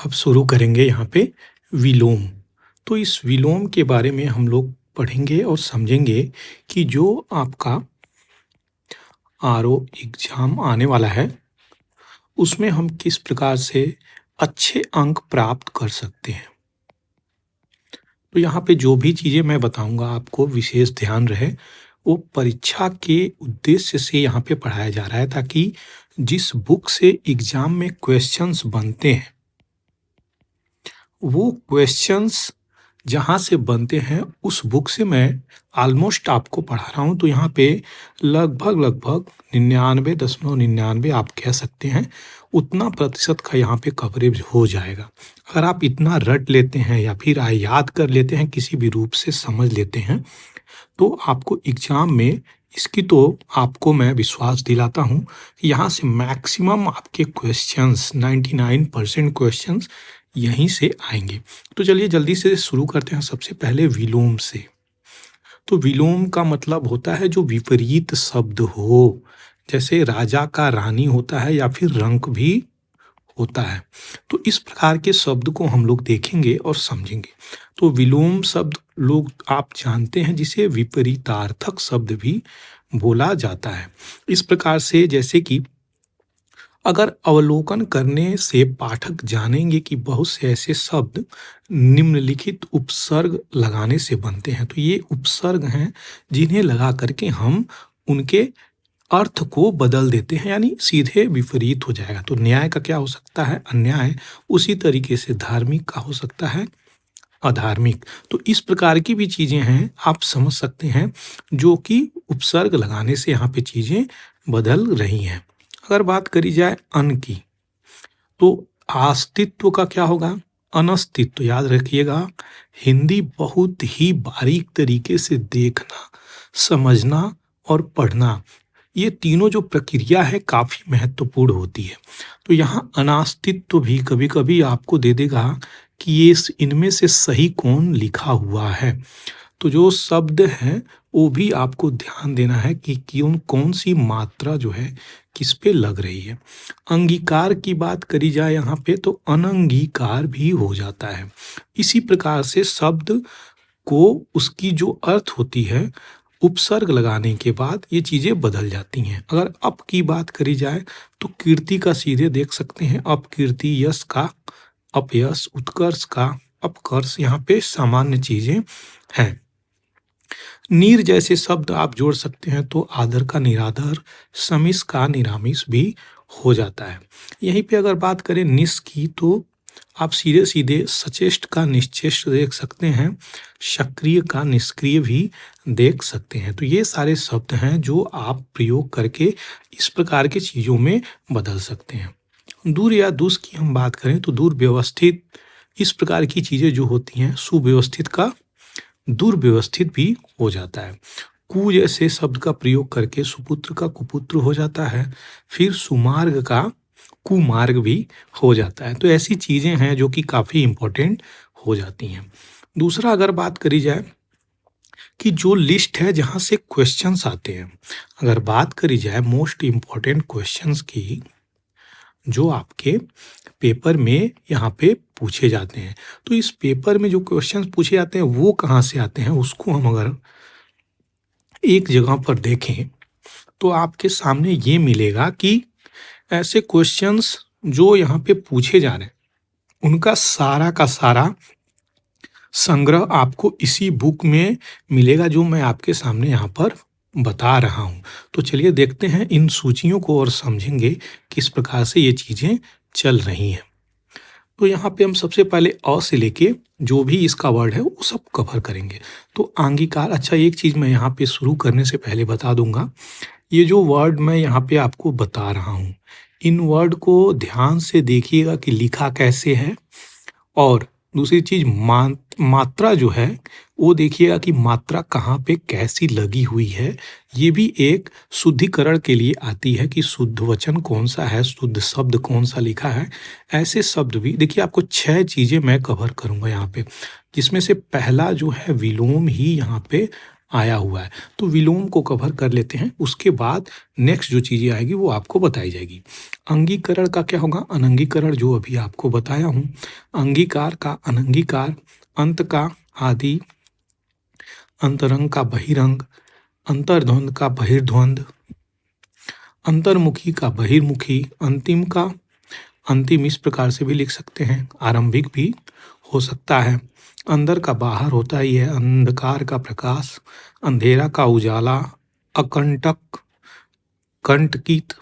अब शुरू करेंगे यहाँ पे विलोम। तो इस विलोम के बारे में हम लोग पढ़ेंगे और समझेंगे कि जो आपका आरओ एग्ज़ाम आने वाला है, उसमें हम किस प्रकार से अच्छे अंक प्राप्त कर सकते हैं। तो यहाँ पे जो भी चीज़ें मैं बताऊँगा आपको विशेष ध्यान रहे, वो परीक्षा के उद्देश्य से यहाँ पे पढ़ाया जा रहा है ताकि जिस बुक से एग्ज़ाम में क्वेश्चंस बनते हैं, वो क्वेश्चंस जहाँ से बनते हैं उस बुक से मैं ऑलमोस्ट आपको पढ़ा रहा हूँ। तो यहाँ पे लगभग 99.99 आप कह सकते हैं, उतना प्रतिशत का यहाँ पे कवरेज हो जाएगा। अगर आप इतना रट लेते हैं या फिर याद कर लेते हैं, किसी भी रूप से समझ लेते हैं, तो आपको एग्ज़ाम में इसकी तो आपको मैं विश्वास दिलाता हूँ कि यहाँ से मैक्सिमम आपके क्वेश्चंस 99% क्वेश्चंस यहीं से आएँगे। तो चलिए जल्दी से शुरू करते हैं सबसे पहले विलोम से। तो विलोम का मतलब होता है जो विपरीत शब्द हो, जैसे राजा का रानी होता है या फिर रंक भी होता है। तो इस प्रकार के शब्द को हम लोग देखेंगे और समझेंगे। तो विलोम शब्द लोग आप जानते हैं जिसे विपरीतार्थक शब्द भी बोला जाता है। इस प्रकार से जैसे कि अगर अवलोकन करने से पाठक जानेंगे कि बहुत से ऐसे शब्द निम्नलिखित उपसर्ग लगाने से बनते हैं। तो ये उपसर्ग हैं जिन्हें लगा करके हम उनके अर्थ को बदल देते हैं, यानी सीधे विपरीत हो जाएगा। तो न्याय का क्या हो सकता है? अन्याय। उसी तरीके से धार्मिक का हो सकता है अधार्मिक। तो इस प्रकार की भी चीज़ें हैं, आप समझ सकते हैं, जो कि उपसर्ग लगाने से यहाँ पे चीज़ें बदल रही हैं। अगर बात करी जाए अन की, तो अस्तित्व का क्या होगा? अनस्तित्व। याद रखिएगा, हिंदी बहुत ही बारीक तरीके से देखना, समझना और पढ़ना, ये तीनों जो प्रक्रिया है काफ़ी महत्वपूर्ण होती है। तो यहाँ अनास्तित्व भी कभी-कभी आपको दे देगा कि ये इनमें से सही कौन लिखा हुआ है। तो जो शब्द हैं वो भी आपको ध्यान देना है कि कौन सी मात्रा जो है किस पे लग रही है। अंगीकार की बात करी जाए यहाँ पे, तो अनंगीकार भी हो जाता है। इसी प्रकार से शब्द को उसकी जो अर्थ होती है, उपसर्ग लगाने के बाद ये चीज़ें बदल जाती हैं। अगर अप की बात करी जाए तो कीर्ति का सीधे देख सकते हैं अपकीर्ति, यश का अपयश, उत्कर्ष का अपकर्ष, यहाँ पे सामान्य चीज़ें हैं। नीर जैसे शब्द आप जोड़ सकते हैं तो आदर का निरादर, समिस का निरामिस भी हो जाता है। यहीं पे अगर बात करें निस की, तो आप सीधे सीधे सचेष्ट का निश्चेष्ट देख सकते हैं, सक्रिय का निष्क्रिय भी देख सकते हैं। तो ये सारे शब्द हैं जो आप प्रयोग करके इस प्रकार की चीज़ों में बदल सकते हैं। दूर या दुस की हम बात करें तो दूर व्यवस्थित, इस प्रकार की चीज़ें जो होती हैं, सुव्यवस्थित का दुर्व्यवस्थित भी हो जाता है। कु जैसे शब्द का प्रयोग करके सुपुत्र का कुपुत्र हो जाता है, फिर सुमार्ग का कुमार्ग भी हो जाता है। तो ऐसी चीज़ें हैं जो कि काफ़ी इम्पोर्टेंट हो जाती हैं। दूसरा अगर बात करी जाए कि जो लिस्ट है जहाँ से क्वेश्चंस आते हैं, अगर बात करी जाए मोस्ट इम्पॉर्टेंट क्वेश्चंस की, जो आपके पेपर में यहाँ पे पूछे जाते हैं, तो इस पेपर में जो क्वेश्चंस पूछे जाते हैं वो कहाँ से आते हैं, उसको हम अगर एक जगह पर देखें तो आपके सामने ये मिलेगा कि ऐसे क्वेश्चंस जो यहाँ पे पूछे जा रहे हैं, उनका सारा का सारा संग्रह आपको इसी बुक में मिलेगा जो मैं आपके सामने यहाँ पर बता रहा हूँ। तो चलिए देखते हैं इन सूचियों को और समझेंगे किस प्रकार से ये चीज़ें चल रही हैं। तो यहाँ पे हम सबसे पहले अ से लेके जो भी इसका वर्ड है वो सब कवर करेंगे। तो आंगिकार, अच्छा एक चीज़ मैं यहाँ पे शुरू करने से पहले बता दूंगा, ये जो वर्ड मैं यहाँ पे आपको बता रहा हूँ, इन वर्ड को ध्यान से देखिएगा कि लिखा कैसे है, और दूसरी चीज़ मात्रा जो है वो देखिएगा कि मात्रा कहाँ पे कैसी लगी हुई है। ये भी एक शुद्धिकरण के लिए आती है कि शुद्ध वचन कौन सा है, शुद्ध शब्द कौन सा लिखा है। ऐसे शब्द भी देखिए, आपको 6 चीज़ें मैं कवर करूँगा यहाँ पे, जिसमें से पहला जो है विलोम ही यहाँ पे आया हुआ है। तो विलोम को कवर कर लेते हैं, उसके बाद नेक्स्ट जो चीज़ें आएगी वो आपको बताई जाएगी। अंगीकरण का क्या होगा? अनंगीकरण जो अभी आपको बताया हूँ। अंगीकार का अनंगीकार, अंत का आदि, अंतरंग का बहिरंग, अंतर्द्वंद का बहिर्द्वंद, अंतर्मुखी का बहिर्मुखी, अंतिम का अंतिम, इस प्रकार से भी लिख सकते हैं, आरंभिक भी हो सकता है। अंदर का बाहर होता ही है, अंधकार का प्रकाश, अंधेरा का उजाला, अकंटक, कंटकित।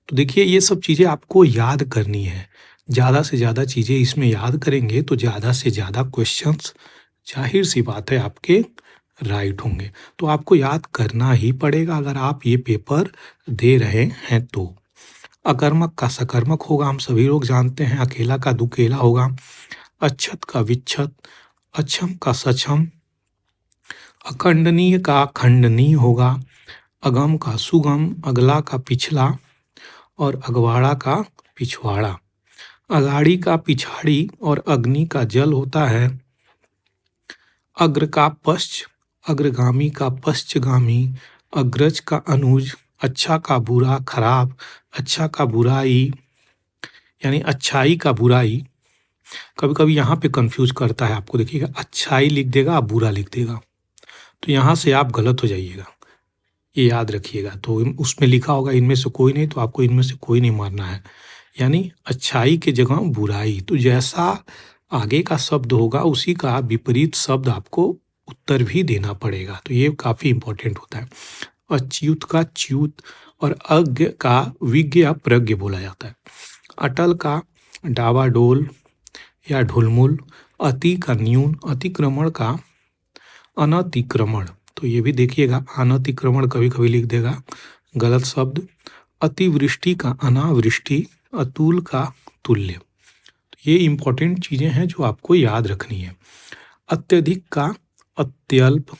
तो देखिए ये सब चीज़ें आपको याद करनी है। ज़्यादा से ज़्यादा चीज़ें इसमें याद करेंगे तो ज़्यादा से ज़्यादा क्वेश्चंस जाहिर सी बात है आपके राइट होंगे। तो आपको याद करना ही पड़ेगा अगर आप ये पेपर दे रहे हैं तो। अकर्मक का सकर्मक होगा, हम सभी लोग जानते हैं। अकेला का दुकेला होगा, अच्छत का विच्छत, अक्षम का सक्षम, अखंडनीय का खंडनीय होगा, अगम का सुगम, अगला का पिछला और अगवाड़ा का पिछवाड़ा। अगाड़ी का पिछाड़ी और अग्नि का जल होता है। अग्र का पश्च, अग्रगामी का पश्चगामी, अग्रज का अनुज, अच्छा का बुरा खराब, अच्छा का बुराई यानी अच्छाई का बुराई। कभी कभी यहाँ पे कंफ्यूज करता है आपको, देखिएगा अच्छाई लिख देगा, आप बुरा लिख देगा, तो यहाँ से आप गलत हो जाइएगा, ये याद रखिएगा। तो उसमें लिखा होगा इनमें से कोई नहीं, तो आपको इनमें से कोई नहीं मारना है, यानी अच्छाई के जगह बुराई। तो जैसा आगे का शब्द होगा उसी का विपरीत शब्द आपको उत्तर भी देना पड़ेगा, तो ये काफ़ी इंपॉर्टेंट होता है। अच्युत का च्युत और अज्ञ का विज्ञ या प्रज्ञ बोला जाता है। अटल का डावाडोल या ढुलमुल, अति का न्यून, अतिक्रमण का अनतिक्रमण। तो ये भी देखिएगा, अनतिक्रमण कभी कभी लिख देगा, गलत शब्द। अतिवृष्टि का अनावृष्टि, अतुल का तुल्य। तो ये इंपॉर्टेंट चीज़ें हैं जो आपको याद रखनी है। अत्यधिक का अत्यल्प,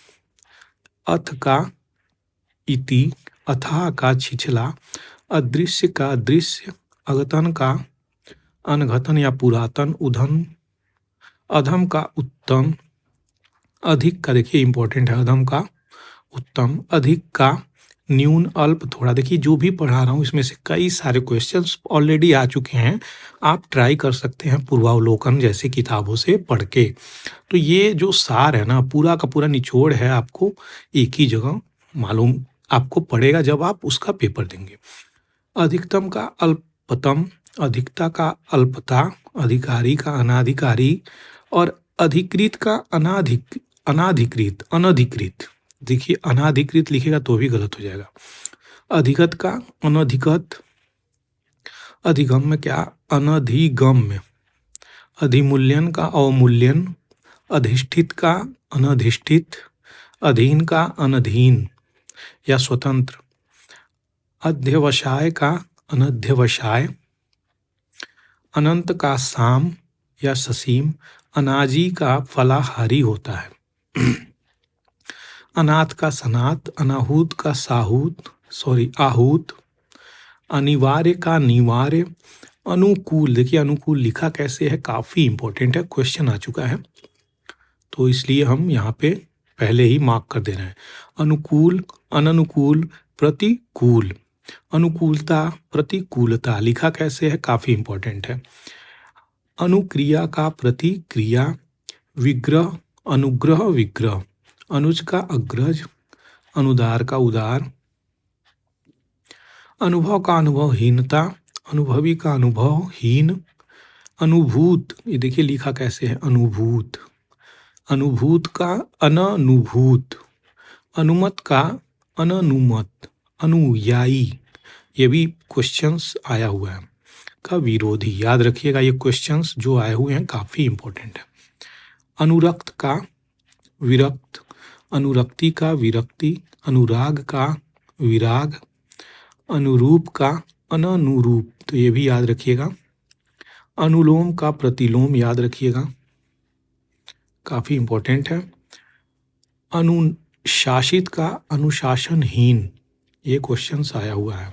अथ का इति, अथाह का छिछला, अदृश्य का दृश्य, अगतन का अनघतन या पुरातन, उधम अधम का उत्तम, अधिक का देखिए इंपॉर्टेंट है, अधम का उत्तम, अधिक का न्यून, अल्प थोड़ा। देखिए जो भी पढ़ा रहा हूँ इसमें से कई सारे क्वेश्चंस ऑलरेडी आ चुके हैं, आप ट्राई कर सकते हैं पूर्वावलोकन जैसे किताबों से पढ़ के। तो ये जो सार है ना, पूरा का पूरा निचोड़ है, आपको एक ही जगह मालूम आपको पड़ेगा जब आप उसका पेपर देंगे। अधिकतम का अल्पतम, अधिकता का अल्पता, अधिकारी का अनाधिकारी और अधिकृत का अनाधिकृत अनधिकृत। देखिए अनाधिकृत लिखेगा तो भी गलत हो जाएगा। अधिगत का अनधिगत, अधिगम्य क्या अनधिगम्य, अधिमूल्यन का अवमूल्यन, अधिष्ठित का अनधिष्ठित, अधीन का अनधीन या स्वतंत्र, अध्यवसाय का अनध्यवसाय, अनंत का साम या ससीम, अनाजी का फलाहारी होता है। अनाथ का सनात, अनाहूत का आहूत, अनिवार्य का निवार्य, अनुकूल। देखिए अनुकूल लिखा कैसे है, काफ़ी इंपॉर्टेंट है, क्वेश्चन आ चुका है तो इसलिए हम यहाँ पे पहले ही मार्क कर दे रहे हैं। अनुकूल, अननुकूल, प्रतिकूल। अनुकूलता, प्रतिकूलता लिखा कैसे है, काफ़ी इंपॉर्टेंट है। अनुक्रिया का प्रतिक्रिया, विग्रह, अनुग्रह विग्रह, अनुज का अग्रज, अनुदार का उदार, अनुभव का अनुभवहीनता, अनुभवी का अनुभवहीन, अनुभूत। ये देखिए लिखा कैसे है, अनुभूत, अनुभूत का अननुभूत, अनुमत का अननुमत, अनुयायी। ये भी क्वेश्चंस आया हुआ है का विरोधी। याद रखिएगा ये क्वेश्चंस जो आए हुए हैं काफ़ी इंपॉर्टेंट है। अनुरक्त का विरक्त, अनुरक्ति का विरक्ति, अनुराग का विराग, अनुरूप का अननुरूप। तो ये भी याद रखिएगा। अनुलोम का प्रतिलोम याद रखिएगा, काफ़ी इंपॉर्टेंट है। अनुशासित का अनुशासनहीन, ये क्वेश्चंस आया हुआ है।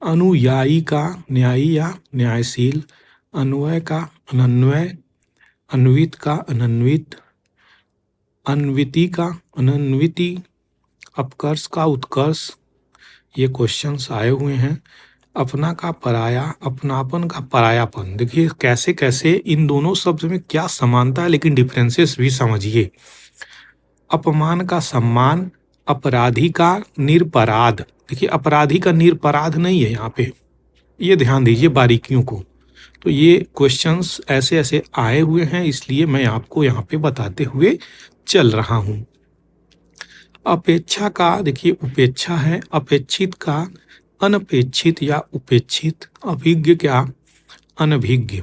अनुयायी का न्यायी या न्यायशील, अन्वय का अनन्वय, अन्वित का अनन्वित, अन्विति का अनन्विति, अपकर्ष का उत्कर्ष, ये क्वेश्चंस आए हुए हैं। अपना का पराया, अपनापन का परायापन। देखिए कैसे कैसे इन दोनों शब्द में क्या समानता है, लेकिन डिफरेंसेस भी समझिए। अपमान का सम्मान, अपराधी का निरपराध। देखिए अपराधी का निरपराध नहीं है यहाँ पे, ये ध्यान दीजिए बारीकियों को। तो ये क्वेश्चंस ऐसे ऐसे आए हुए हैं, इसलिए मैं आपको यहाँ पे बताते हुए चल रहा हूँ। अपेक्षा का, देखिए उपेक्षा है, अपेक्षित का अनपेक्षित या उपेक्षित, अभिज्ञ क्या अनभिज्ञ,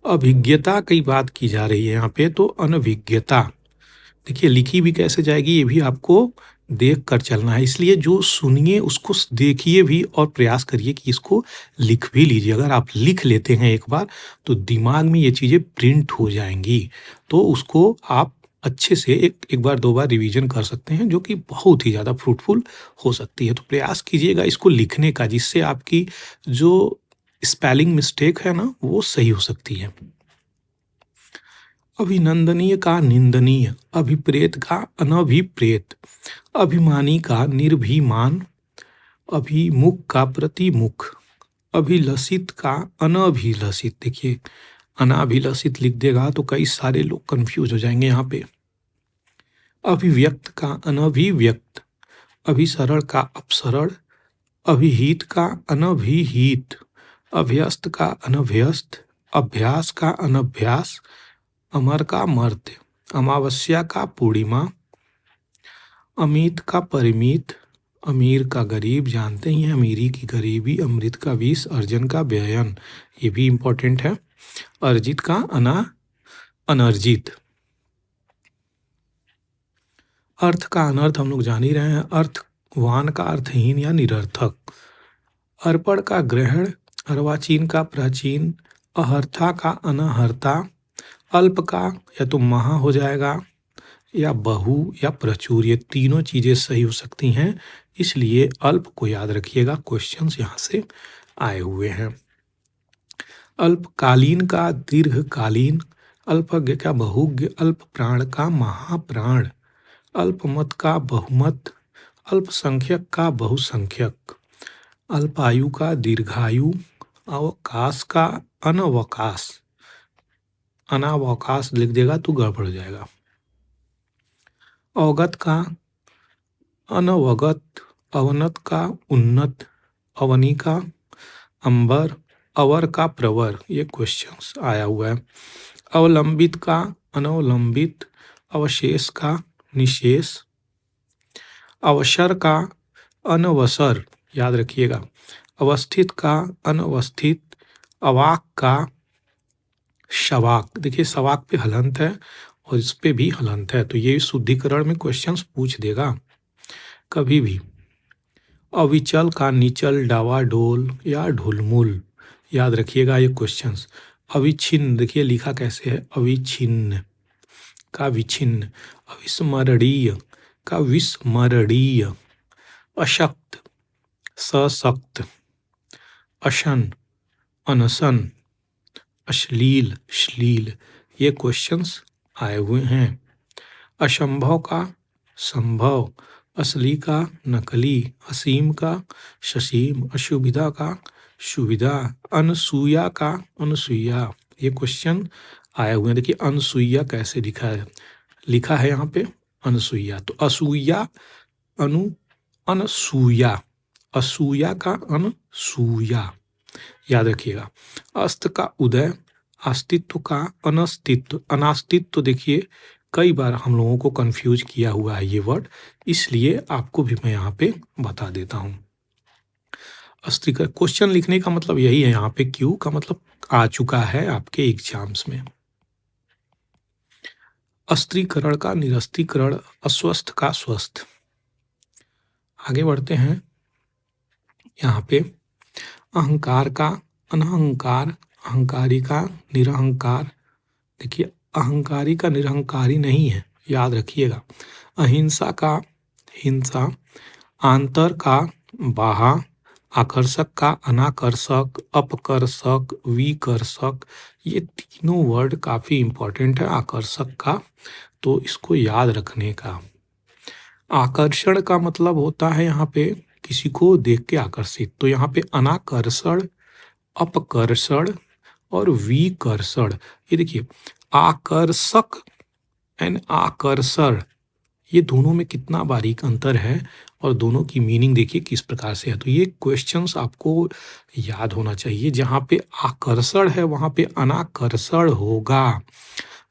अभिज्ञता की बात की जा रही है यहाँ पे, तो अनभिज्ञता। देखिए लिखी भी कैसे जाएगी ये भी आपको देख कर चलना है, इसलिए जो सुनिए उसको देखिए भी और प्रयास करिए कि इसको लिख भी लीजिए। अगर आप लिख लेते हैं एक बार तो दिमाग में ये चीज़ें प्रिंट हो जाएंगी, तो उसको आप अच्छे से एक बार दो बार रिवीजन कर सकते हैं, जो कि बहुत ही ज़्यादा फ्रूटफुल हो सकती है। तो प्रयास कीजिएगा इसको लिखने का, जिससे आपकी जो स्पेलिंग मिस्टेक है ना वो सही हो सकती है। अभिनंदनीय का निंदनीय, अभिप्रेत का अनभिप्रेत, अभिमानी का निर्भिमान, अभिमुख का प्रतिमुख, अभिलषित का अनभिलषित। देखिए अनाभिलषित लिख देगा तो कई सारे लोग कंफ्यूज हो जाएंगे यहाँ पे। अभिव्यक्त का अनभिव्यक्त, अभिसरण का अपसरण, अभिहित का अनभिहित, अभ्यस्त का अनभ्यस्त, अभ्यास का अनभ्यास, अमर का मर्त्य, अमावस्या का पूर्णिमा, अमित का परिमित, अमीर का गरीब, जानते ही हैं अमीरी की गरीबी, अमृत का विष, अर्जन का व्ययन, ये भी इंपॉर्टेंट है, अर्जित का अनर्जित, अर्थ का अनर्थ हम लोग जान ही रहे हैं, अर्थवान का अर्थहीन या निरर्थक, अर्पण का ग्रहण, अर्वाचीन का प्राचीन, अहर्था का अनहर्ता, अल्प का या तो महा हो जाएगा या बहु या प्रचुर, ये तीनों चीजें सही हो सकती हैं, इसलिए अल्प को याद रखिएगा। क्वेश्चंस यहाँ से आए हुए हैं। अल्पकालीन का दीर्घकालीन, अल्पज्ञ का बहुज्ञ, अल्प प्राण का महाप्राण, अल्पमत का बहुमत, अल्पसंख्यक का बहुसंख्यक, अल्पायु का दीर्घायु, अवकाश का अनवकाश, अनावकाश लिख देगा तो गड़बड़ हो जाएगा, अवगत का अनवगत, अवनत का उन्नत, अवनी का अंबर, अवर का प्रवर, ये क्वेश्चंस आया हुआ है। अवलंबित का अनवलंबित, अवशेष का निशेष, अवसर का अनवसर, याद रखिएगा, अवस्थित का अनवस्थित, अवाक का शवाक। देखिए शवाक पे हलंत है और इस पे भी हलंत है, तो ये शुद्धिकरण में क्वेश्चंस पूछ देगा कभी भी। अविचल का निचल, डावाडोल या ढुलमुल, याद रखिएगा ये क्वेश्चंस। अविच्छिन्न, देखिए लिखा कैसे है, अविच्छिन्न का विच्छिन्न, अविस्मरणीय का विस्मरणीय, अशक्त सशक्त, अशन अनशन, अश्लील श्लील, ये क्वेश्चंस आए हुए हैं। असंभव का संभव, असली का नकली, असीम का ससीम, असुविधा का सुविधा, अनसुईया का अनसुईया, ये क्वेश्चन आए हुए हैं। देखिए अनसुईया कैसे लिखा है यहाँ पे अनसुईया, तो असूया अनसूया, असूया का अनसूया, याद रखिएगा। अस्त का उदय, अस्तित्व का अनस्तित्व, अनास्तित्व, देखिए कई बार हम लोगों को कंफ्यूज किया हुआ है ये वर्ड, इसलिए आपको भी मैं यहाँ पे बता देता हूँ। अस्त्रीकरण, क्वेश्चन लिखने का मतलब यही है यहाँ पे, क्यू का मतलब आ चुका है आपके एग्जाम्स में। अस्त्रीकरण का निरस्त्रीकरण, अस्वस्थ का स्वस्थ। आगे बढ़ते हैं यहाँ पे। अहंकार का अनहंकार, अहंकारी का निरहंकार, देखिए अहंकारी का निरहंकारी नहीं है, याद रखिएगा। अहिंसा का हिंसा, आंतर का बाहा, आकर्षक का अनाकर्षक, अपकर्षक, विकर्षक, ये तीनों वर्ड काफी इंपॉर्टेंट है आकर्षक का, तो इसको याद रखने का। आकर्षण का मतलब होता है यहाँ पे किसी को देख के आकर्षित, तो यहाँ पे अनाकर्षण, अपकर्षण और विकर्षण। ये देखिए आकर्षक एंड आकर्षण, ये दोनों में कितना बारीक अंतर है और दोनों की मीनिंग देखिए किस प्रकार से है। तो ये क्वेश्चंस आपको याद होना चाहिए। जहाँ पे आकर्षण है वहाँ पे अनाकर्षण होगा,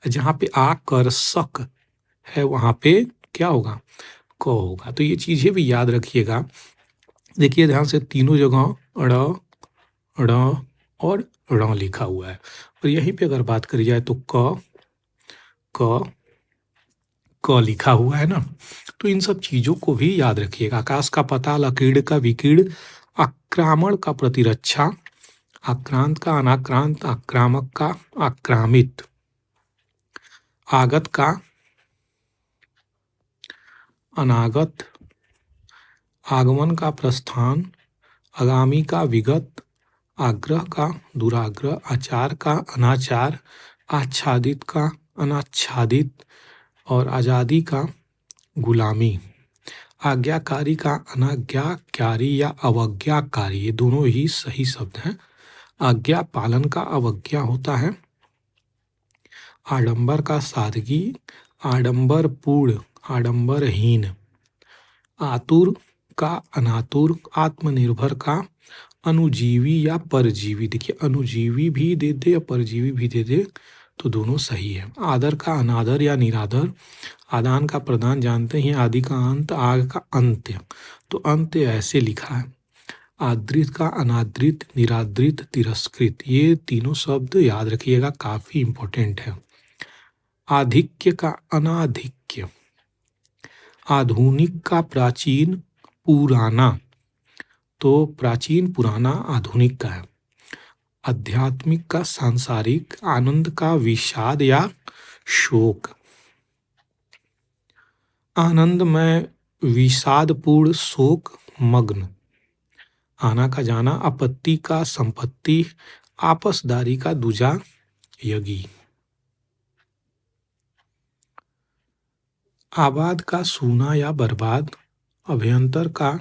जहाँ पे आकर्षक है वहाँ पे क्या होगा, क होगा। तो ये चीजें भी याद रखिएगा। देखिए ध्यान से तीनों जगह ड़, ड़ और ण लिखा हुआ है, और यहीं पे अगर बात करी जाए तो क लिखा हुआ है ना। तो इन सब चीजों को भी याद रखिएगा। आकाश का पताल, अकीर्ण का विकीर्ण, आक्रामण का प्रतिरक्षा, आक्रांत का अनाक्रांत, आक्रामक का आक्रामित, आगत का अनागत, आगमन का प्रस्थान, आगामी का विगत, आग्रह का दुराग्रह, आचार का अनाचार, आच्छादित का अनाच्छादित और आजादी का गुलामी, आज्ञाकारी का अनाज्ञाकारी या अवज्ञाकारी, ये दोनों ही सही शब्द हैं। आज्ञा पालन का अवज्ञा होता है। आडंबर का सादगी, आडंबरपूर्ण, आडंबरहीन, आतुर का अनातुर, आत्मनिर्भर का अनुजीवी या परजीवी। देखिए अनुजीवी भी दे दे या परजीवी भी दे दे तो दोनों सही है। आदर का अनादर या निरादर, आदान का प्रदान, जानते हैं आदि का अंत, आग का अंत्य, तो अंत्य ऐसे लिखा है। आदृत का अनादृत, निरादृत, तिरस्कृत, ये तीनों शब्द याद रखिएगा, काफी इंपॉर्टेंट है। आधिक्य का अनाधिक्य, आधुनिक का प्राचीन, पुराना, तो प्राचीन पुराना आधुनिक का है। आध्यात्मिक का सांसारिक, आनंद का विषाद या शोक, आनंदमय, विषादपूर्ण, शोक मग्न, आना का जाना, आपत्ति का संपत्ति, आपसदारी का दूजा यगी, आबाद का सूना या बर्बाद, अभ्यंतर का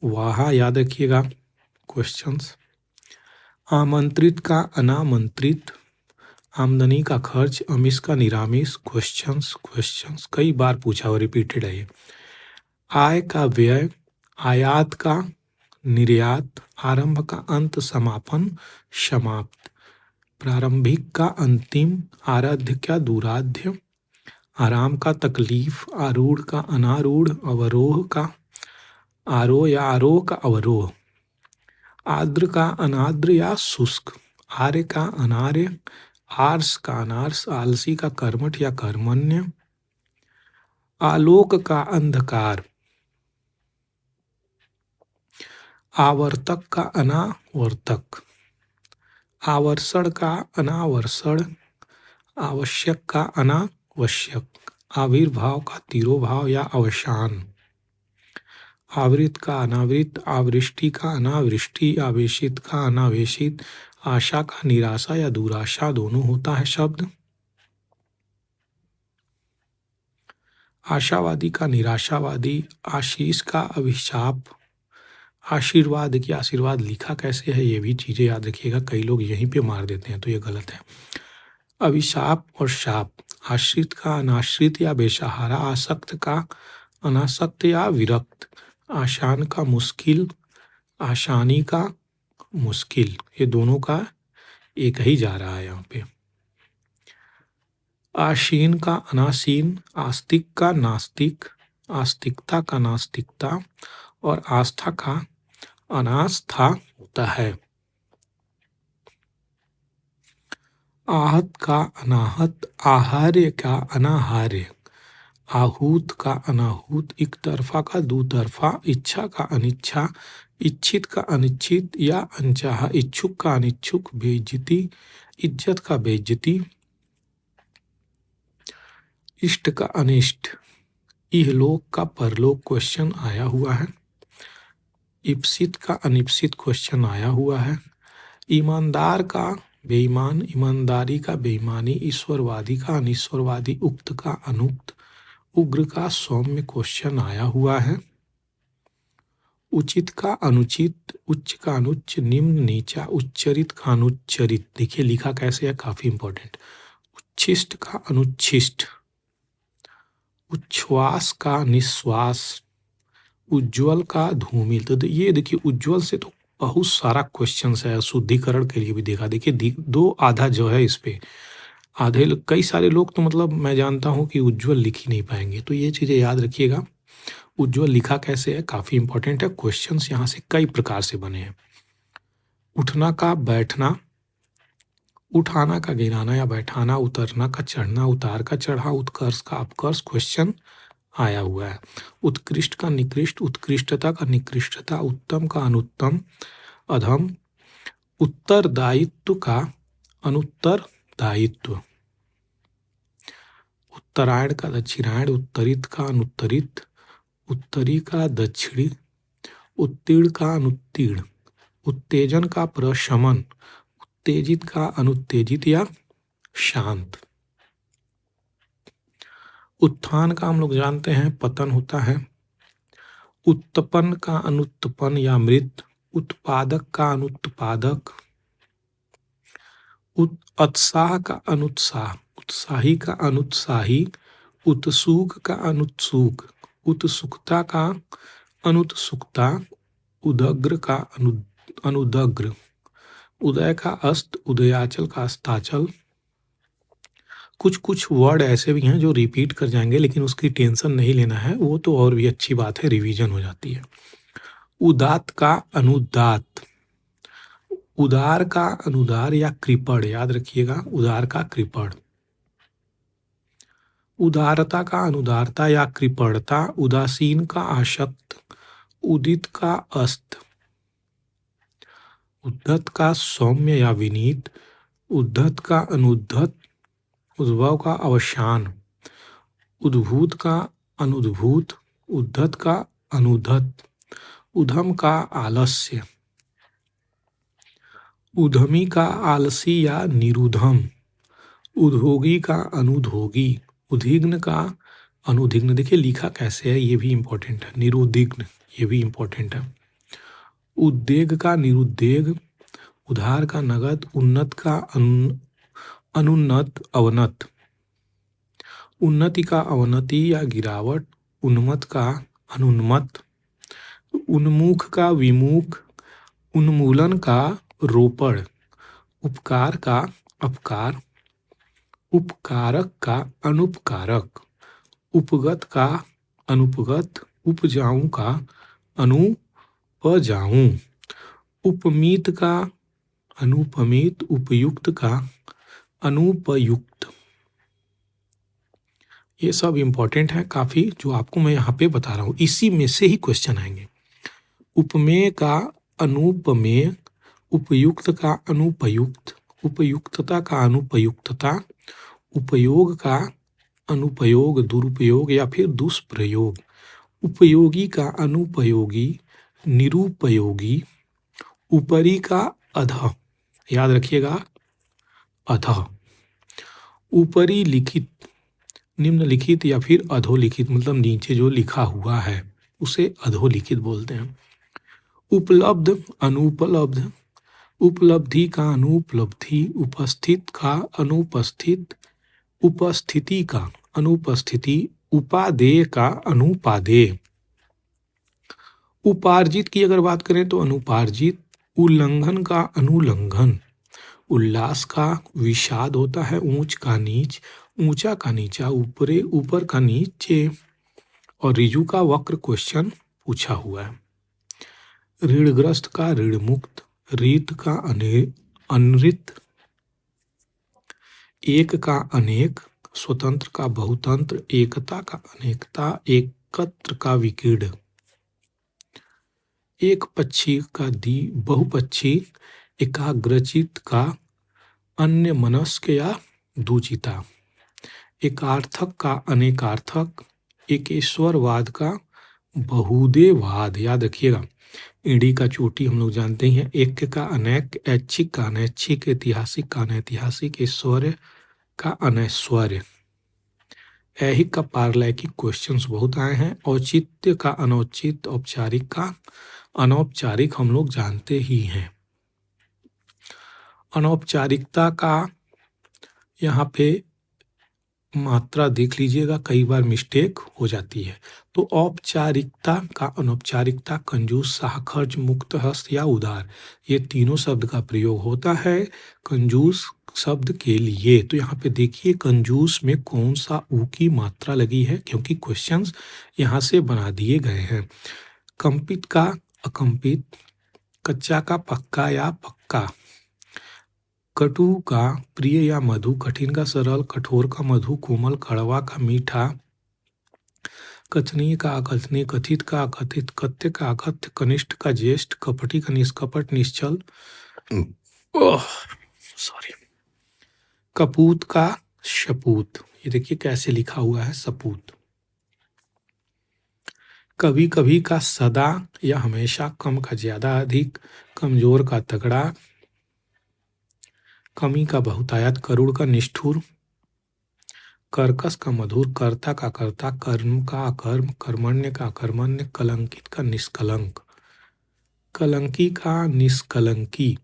वाहा, याद रखिएगा क्वेश्चंस, आमंत्रित का अनामंत्रित, आमदनी का खर्च, अमीष का निरामिष, क्वेश्चंस कई बार पूछा और रिपीटेड है ये। आय का व्यय, आयात का निर्यात, आरंभ का अंत, समापन समाप्त, प्रारंभिक का अंतिम, आराध्य का दुराध्य, आराम का तकलीफ, आरूढ़ का अनारूढ़, अवरोह का आरोह या आरोह का अवरोह, आर्द्र का अनाद्र या शुष्क, आर्य का अनार्य, आर्स का अनार्स, आलसी का कर्मठ या कर्मण्य, आलोक का अंधकार, आवर्तक का अनावर्तक, आवर्षण का अनावर्षण, आवश्यक का अनावश्यक, आविर्भाव का तिरोभाव या अवसान, आवृत का अनावृत, आवृष्टि का अनावृष्टि, आवेशित का अनावेशित, आशा का निराशा या दुराशा, दोनों होता है शब्द। आशावादी का निराशावादी, आशीष का अभिशाप, आशीर्वाद की आशीर्वाद लिखा कैसे है ये भी चीजें याद रखिएगा, कई लोग यहीं पे मार देते हैं तो ये गलत है। अभिशाप और शाप, आश्रित का अनाश्रित या बेसहारा, आसक्त का अनासक्त या विरक्त, आसान का मुश्किल, आसानी का मुश्किल, ये दोनों का एक ही जा रहा है यहाँ पे। आशीन का अनासीन, आस्तिक का नास्तिक, आस्तिकता का नास्तिकता और आस्था का अनास्था होता है। आहत का अनाहत, आहार्य का अनाहार्य, आहूत का अनाहूत, एक तरफा का दो तरफा, इच्छा का अनिच्छा, इच्छित का अनिच्छित या अनचाहा, इच्छुक का अनिच्छुक, बेइज्जती, इज्जत का बेइज्जती, इष्ट का अनिष्ट, इहलोक का परलोक, क्वेश्चन आया हुआ है। इप्सित का अनिप्सित क्वेश्चन आया हुआ है। ईमानदार का बेईमान, ईमानदारी का बेईमानी, ईश्वरवादी का अनिश्वरवादी, उक्त का अनुक्त, उग्र का सौम्य क्वेश्चन आया हुआ है। उचित का अनुचित, उच्च का अनुच्च, निम्न नीचा, उच्चरित का अनुच्चरित। देखिए लिखा कैसे है, काफी इंपॉर्टेंट। उच्छिष्ट का अनुच्छिष्ट, उच्छ्वास का निश्वास, उज्ज्वल का धूमिल। तो ये देखिए उज्ज्वल से तो बहुत सारा क्वेश्चन है, शुद्धिकरण के लिए भी देखा। देखिए दो आधा जो है इस पे आधे कई सारे लोग तो मतलब मैं जानता हूँ कि उज्ज्वल लिख ही नहीं पाएंगे, तो ये चीज़ें याद रखिएगा। उज्ज्वल लिखा कैसे है, काफ़ी इंपॉर्टेंट है। क्वेश्चंस यहाँ से कई प्रकार से बने हैं। उठना का बैठना, उठाना का गिराना या बैठाना, उतरना का चढ़ना, उतार का चढ़ा, उत्कर्ष का अपकर्ष क्वेश्चन आया हुआ है। उत्कृष्ट का निकृष्ट, उत्कृष्टता का निकृष्टता, उत्तम का अनुत्तम, अधम, उत्तरदायित्व का अनुत्तरदायित्व, उत्तरायण का दक्षिणायण, उत्तरित का अनुत्तरित, उत्तरी का दक्षिणी, उत्तीर्ण का अनुत्तीर्ण, उत्तेजन का प्रशमन, उत्तेजित का अनुत्तेजित या शांत। उत्थान का हम लोग जानते हैं पतन होता है। उत्पन्न का अनुत्पन्न या मृत, उत्पादक का अनुत्पादक, उत्साह का अनुत्साह, उत्साही का अनुत्साही, उत्सुक का अनुत्सुक, उत्सुकता का अनुत्सुकता, उदग्र का अनुदग्र, उदय का अस्त, उदयाचल का अस्ताचल। कुछ कुछ वर्ड ऐसे भी हैं जो रिपीट कर जाएंगे, लेकिन उसकी टेंशन नहीं लेना है, वो तो और भी अच्छी बात है, रिवीजन हो जाती है। उदात का अनुदात, उदार का अनुदार या कृपण, याद रखिएगा उदार का कृपण। उदारता का अनुदारता या कृपणता, उदासीन का आसक्त, उदित का अस्त, उद्धत का सौम्य या विनीत, उद्धत का अनुद्धत, उद्भव का अवसान, उद्भूत का अनुद्भूत, उद्धत का अनुद्धत, उधम का आलस्य, उधमी का आलसी या निरुधम, उद्योगी का अनुद्योगी, उद्विग्न का अनुद्विग्न। देखिए लिखा कैसे है, ये भी इंपॉर्टेंट है। निरुद्विग्न, ये भी इंपॉर्टेंट है। उद्वेग का निरुद्वेग, उधार का नगद, उन्नत का अनुन्नत अवनत, उन्नति का अवनति या गिरावट, उन्मत्त का अनुन्मत्त, उन्मुख का विमुख, उन्मूलन का रोपण, उपकार का अपकार, उपकारक का अनुपकारक, उपगत का अनुपगत, उपजाऊ का अनुपजाऊ, उपमीत का अनुपमीत, उपयुक्त का अनुपयुक्त। ये सब इंपॉर्टेंट है काफी, जो आपको मैं यहाँ पे बता रहा हूँ, इसी में से ही क्वेश्चन आएंगे। उपमेय का अनुपमेय, उपयुक्त का अनुपयुक्त, उपयुक्तता का अनुपयुक्तता, उपयोग का अनुपयोग, दुरुपयोग या फिर दुष्प्रयोग, उपयोगी का अनुपयोगी, निरुपयोगी, ऊपरी का अधः, याद रखिएगा अधः, ऊपरी लिखित, निम्नलिखित या फिर अधोलिखित, मतलब नीचे जो लिखा हुआ है उसे अधोलिखित बोलते हैं। उपलब्ध अनुपलब्ध, उपलब्धि का अनुपलब्धि, उपस्थित का अनुपस्थित, उपस्थिति का अनुपस्थिति, उपादेय का अनुपादेय। उपार्जित की अगर बात करें तो अनुपार्जित, उल्लंघन का अनुलंघन, उल्लास का विषाद होता है, ऊंच का नीच, ऊंचा का नीचा, ऊपरे ऊपर का नीचे, और रिजु का वक्र क्वेश्चन पूछा हुआ है। ऋणग्रस्त का ऋण मुक्त, रीत का अनृत, एक का अनेक, स्वतंत्र का बहुतंत्र, एकता का अनेकता, एकत्र का विकीर्ण, एक पक्षी का बहुपक्षी, एकाग्रचित का अन्य मनस्क या दूचिता, एकार्थक का अनेकार्थक, एकेश्वरवाद का बहुदेवाद, याद रखिएगा। ईडी का चोटी हम लोग जानते ही हैं। ऐक्य का अनैक, ऐच्छिक का अनैच्छिक, ऐतिहासिक का अनैतिहासिक, ऐश्वर्य का अनैश्वर्य। ऐहिक का पारलौकिक क्वेश्चंस बहुत आए हैं। औचित्य का अनौचित, औपचारिक का अनौपचारिक हम लोग जानते ही हैं। अनौपचारिकता का यहाँ पे मात्रा देख लीजिएगा, कई बार मिस्टेक हो जाती है। तो औपचारिकता का अनौपचारिकता, कंजूस, साहखर्च, मुक्त हस्त या उदार, ये तीनों शब्द का प्रयोग होता है कंजूस शब्द के लिए। तो यहाँ पे देखिए कंजूस में कौन सा ऊ की मात्रा लगी है, क्योंकि क्वेश्चंस यहाँ से बना दिए गए हैं। कंपित का अकंपित, कच्चा का पक्का या पक्का, कटु का प्रिय या मधु, कठिन का सरल, कठोर का मधु, कोमल, कड़वा का मीठा, कथनीय का अकथनीय, कथित का अकथित, कथ्य का अकथ्य, कनिष्ठ का ज्येष्ठ, कपटी का निष्कपट, निश्चल, सॉरी, कपूत का शपूत। ये देखिए कैसे लिखा हुआ है, सपूत। कभी कभी का सदा या हमेशा, कम का ज्यादा अधिक, कमजोर का तगड़ा, कमी का बहुतायत, करुण का निष्ठुर, कर्कश का मधुर, कर्ता का कर्ता, कर्म का अकर्म, कर्मण्य का अकर्मण्य, कलंकित का निष्कलंक, कलंकी का निष्कलंकी,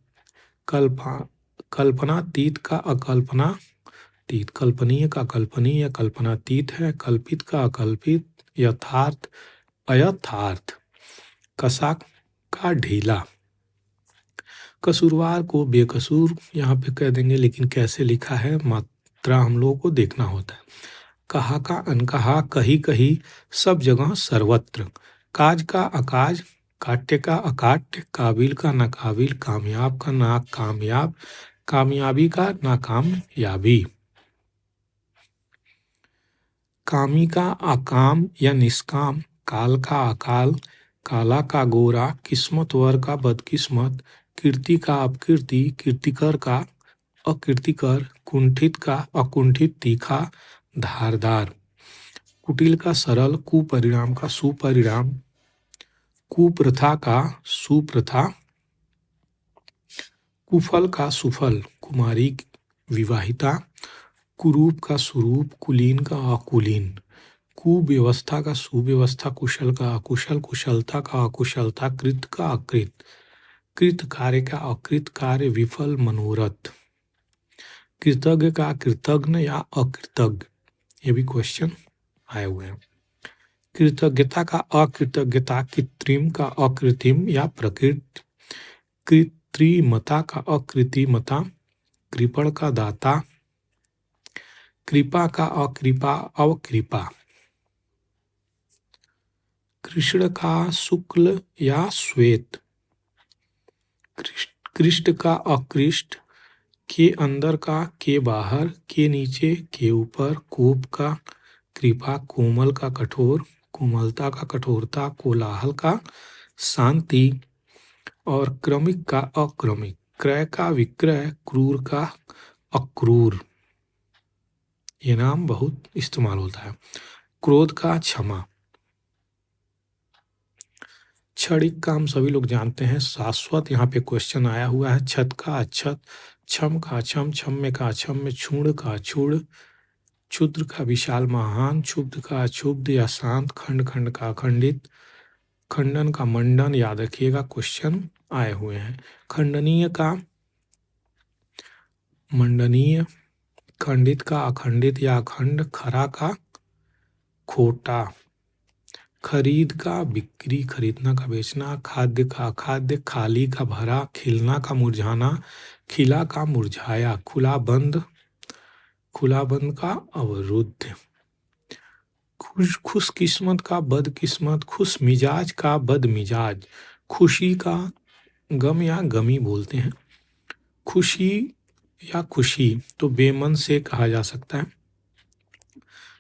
कल्पनातीत का अकल्पनातीत, कल्पनीय का कल्पनीय, कल्पनातीत है, कल्पित का अकल्पित, यथार्थ अयथार्थ, कसा का ढीला। कसूरवार को बेकसूर यहाँ पे कह देंगे, लेकिन कैसे लिखा है मात्रा हम लोगों को देखना होता है। कहा का अनकहा, कही कही, सब जगह सर्वत्र, काज का अकाज, काट्य का अकाट्य, काबिल का नाकाबिल, कामयाब का नाकामयाब, कामयाबी का नाकामयाबी, कामी का अकाम या निष्काम, काल का अकाल, काला का गोरा, किस्मतवर का बदकिस्मत, कीर्ति का अपकीर्ति, कीर्तिकर का अकीर्तिकर, कुंठित का अकुंठित, तीखा धारदार, कुटिल का सरल, कुपरिणाम का सुपरिणाम, कुप्रथा का सुप्रथा, कुफल का सुफल, कुमारी विवाहिता, कुरूप का सुरूप, कुलीन का अकुलीन, कुव्यवस्था का सुव्यवस्था, कुशल का अकुशल, कुशलता का अकुशलता, कृत का अकृत, कृत कार्य का अकृत कार्य, विफल मनोरथ, कृतज्ञ का कृतज्ञ या अकृतज्ञ, ये भी क्वेश्चन आए हुए हैं। कृतज्ञता का अकृतज्ञता, कृत्रिम का अकृत्रिम या प्रकृत, कृत्रिमता का अकृत्रिमता, कृपण का दाता, कृपा का अकृपा अवकृपा, कृष्ण का शुक्ल या श्वेत, कृष्ट का अकृष्ट, के अंदर का के बाहर, के नीचे के ऊपर, कोप का कृपा, कोमल का कठोर, कोमलता का कठोरता, कोलाहल का शांति, और क्रमिक का अक्रमिक, क्रय का विक्रय, क्रूर का अक्रूर, ये नाम बहुत इस्तेमाल होता है। क्रोध का क्षमा, क्षणिक का हम सभी लोग जानते हैं शाश्वत, यहाँ पे क्वेश्चन आया हुआ है। छत का अछत, क्षम का अक्षम, क्षम्य का अक्षम्य, क्षुण का अक्षुण, क्षुद्र का विशाल महान, क्षुब्ध का अक्षुब्ध या शांत, खंड खंड का अखंडित, खंडन का मंडन, याद रखिएगा क्वेश्चन आए हुए हैं। खंडनीय का मंडनीय, खंडित का अखंडित या अखंड, खरा का खोटा, खरीद का बिक्री, खरीदना का बेचना, खाद्य का अखाद्य, खाली का भरा, खिलना का मुरझाना, खिला का मुरझाया, खुला बंद का अवरुद्ध, खुशकिस्मत का बदकिस्मत, खुश मिजाज का बदमिजाज, खुशी का गम या गमी बोलते हैं, खुशी या खुशी तो बेमन से कहा जा सकता है,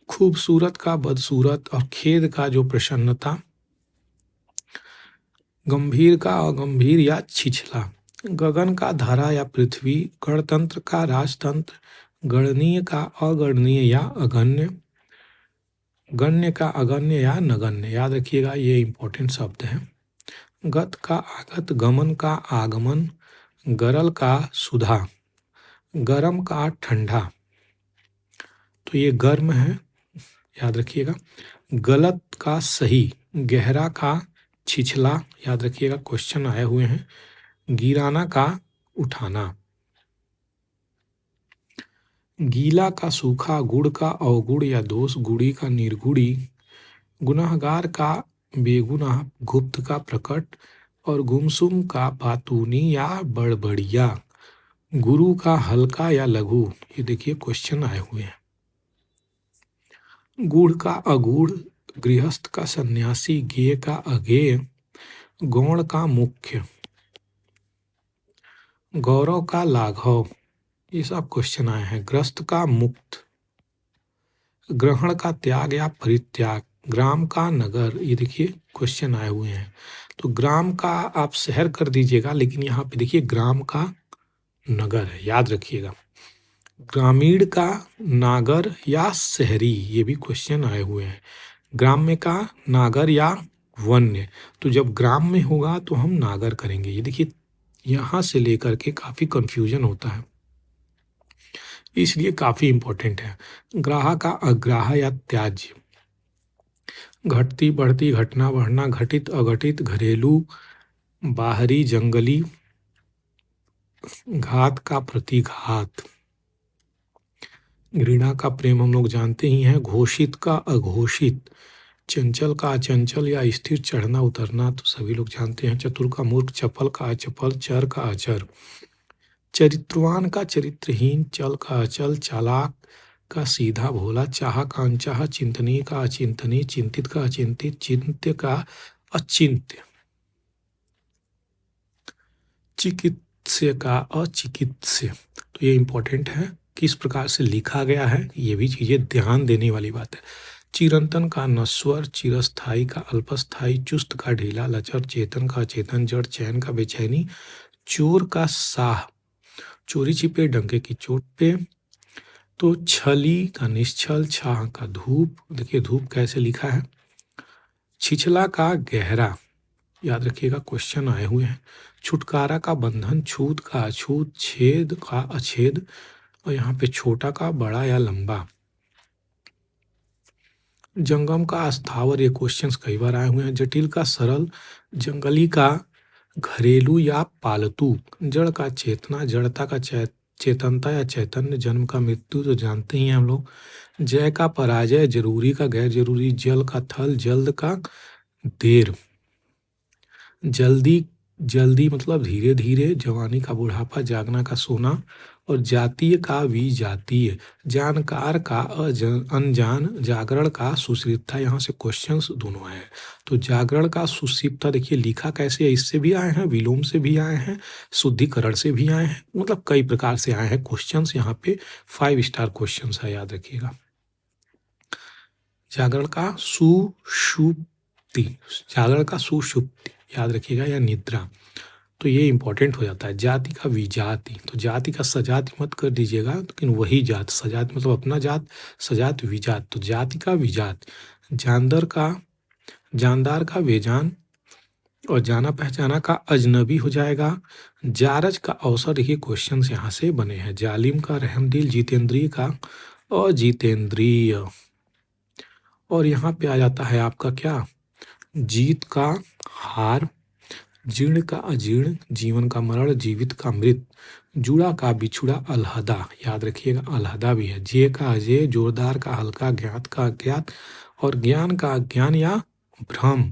खूबसूरत का बदसूरत, और खेद का जो प्रसन्नता, गंभीर का अगंभीर या छिछला, गगन का धारा या पृथ्वी, गणतंत्र का राजतंत्र, गणनीय का अगणनीय या अगण्य, गण्य का अगण्य या नगण्य, याद रखिएगा ये इंपॉर्टेंट शब्द है। गत का आगत, गमन का आगमन, गरल का सुधा, गरम का ठंडा। तो ये गर्म है, याद रखिएगा। गलत का सही, गहरा का छिछला, याद रखिएगा, क्वेश्चन आए हुए हैं। गिराना का उठाना, गीला का सूखा, गुड़ का अवगुड़ या दोष, गुड़ी का निर्गुड़ी, गुनहगार का बेगुनाह, गुप्त का प्रकट, और गुमसुम का बातूनी या बड़बड़िया, गुरु का हल्का या लघु। ये देखिए क्वेश्चन आए हुए हैं। गूढ़ का अगूढ़, गृहस्थ का सन्यासी, गेय का अगेय, गौण का मुख्य, गौरव का लाघव। ये सब क्वेश्चन आए हैं। ग्रस्त का मुक्त, ग्रहण का त्याग या परित्याग, ग्राम का नगर। ये देखिए क्वेश्चन आए हुए हैं। तो ग्राम का आप शहर कर दीजिएगा, लेकिन यहाँ पे देखिए ग्राम का नगर है, याद रखिएगा। ग्रामीण का नागर या शहरी, ये भी क्वेश्चन आए हुए हैं। ग्राम्य का नागर या वन्य। तो जब ग्राम में होगा तो हम नागर करेंगे। ये देखिए यहाँ से लेकर के काफी कंफ्यूजन होता है, इसलिए काफी इंपॉर्टेंट है। ग्राह का अग्राह या त्याज्य, घटती बढ़ती, घटना बढ़ना, घटित अघटित, घरेलू, बाहरी, जंगली, घात का प्रतिघात, घृणा का प्रेम हम लोग जानते ही हैं। घोषित का अघोषित, चंचल का अचंचल या स्थिर, चढ़ना उतरना तो सभी लोग जानते हैं। चतुर का मूर्ख, चपल का अचपल, चर का अचर, चरित्रवान का चरित्रहीन, चल का अचल, चालाक का सीधा भोला, चाह का अनचाह, चिंतनीय का अचिंतनीय, चिंतित का अचिंतित, चिंत्य का अचिंत्य, चिकित्स्य का अचिकित्स्य। तो ये इंपॉर्टेंट है, किस प्रकार से लिखा गया है, ये भी चीजें ध्यान देने वाली बात है। चिरंतन का नश्वर, चिरस्थाई का अल्पस्थाई, चुस्त का ढीला, लचर, चेतन का अचेतन, जड़, चैन का बेचैनी, चोर का साह, चोरी छिपे डंके की चोट पे। तो छली का निश्चल, छाह का धूप, देखिए धूप कैसे लिखा है। छिछला का गहरा, याद रखिएगा क्वेश्चन आए हुए हैं। छुटकारा का बंधन, छूत का अछूत, छेद का अछेद, और यहाँ पे छोटा का बड़ा या लंबा। जंगम का अस्थावर, ये क्वेश्चंस कई बार आए हुए हैं। जटिल का सरल, जंगली का घरेलू या पालतू, जड़ का चेतना, जड़ता का चेतनता या चैतन्य, जन्म का मृत्यु तो जानते ही हैं हम लोग। जय का पराजय, जरूरी का गैर जरूरी, जल का थल, जल्द का देर, जल्दी जल्दी मतलब धीरे धीरे, जवानी का बुढ़ापा, जागना का सोना, और जातीय का विजातीय, जानकार का अनजान, जागरण का सुश्रितता। यहाँ से क्वेश्चंस दोनों आए हैं। तो जागरण का सुषिप्ता देखिए लिखा कैसे है, इससे भी आए हैं, विलोम से भी आए हैं, शुद्धिकरण से भी आए हैं, मतलब कई प्रकार से आए हैं क्वेश्चंस। यहाँ पे 5 स्टार क्वेश्चंस है, याद रखिएगा। जागरण का सुषुप्ति, जागरण का सुषुप्ति याद रखिएगा, या निद्रा। तो ये इंपॉर्टेंट हो जाता है। जाति का विजाति, तो जाति का सजाति मत कर दीजिएगा, लेकिन वही जात, सजाति मतलब अपना जात, सजात विजात, तो जाति का विजात। जानदार का बेजान, और जाना पहचाना का अजनबी हो जाएगा। जारज का अवसर, देखिए क्वेश्चन यहाँ से बने हैं। जालिम का रहमदिल, जितेंद्रिय का अजितेंद्रिय, और यहाँ पे आ जाता है आपका क्या, जीत का हार, जीर्ण का अजीर्ण, जीवन का मरण, जीवित का मृत, जुड़ा का बिछुड़ा, अलहदा, याद रखिएगा अलहदा भी है। जे का अजय, जोरदार का हल्का, ज्ञात का अज्ञात, और ज्ञान का अज्ञान या भ्रम।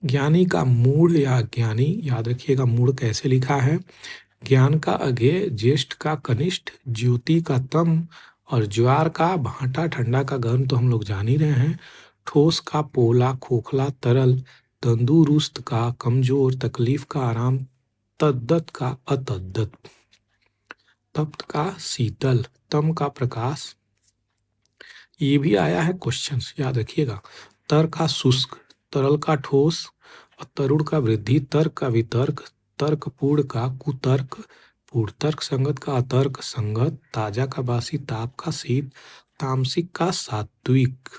ज्ञानी का मूढ़ या ज्ञानी, याद रखिएगा मूढ़ कैसे लिखा है। ज्ञान का अज्ञेय, ज्येष्ठ का कनिष्ठ, ज्योति का तम, और ज्वार का भाटा, ठंडा का गर्म तो हम लोग जान ही रहे हैं। ठोस का पोला, खोखला तरल, तंदुरुस्त का कमजोर, तकलीफ का आराम, तद्दत का अतद्दत, तप्त का शीतल, तम का प्रकाश। ये भी आया है क्वेश्चन, याद रखिएगा। तर का शुष्क, तरल का ठोस, और तरुण का वृद्धि, तर्क का वितर्क, तर्कपूर्ण का कुतर्क पूर्ण, तर्क संगत का अतर्क संगत, ताजा का बासी, ताप का शीत, तामसिक का सात्विक।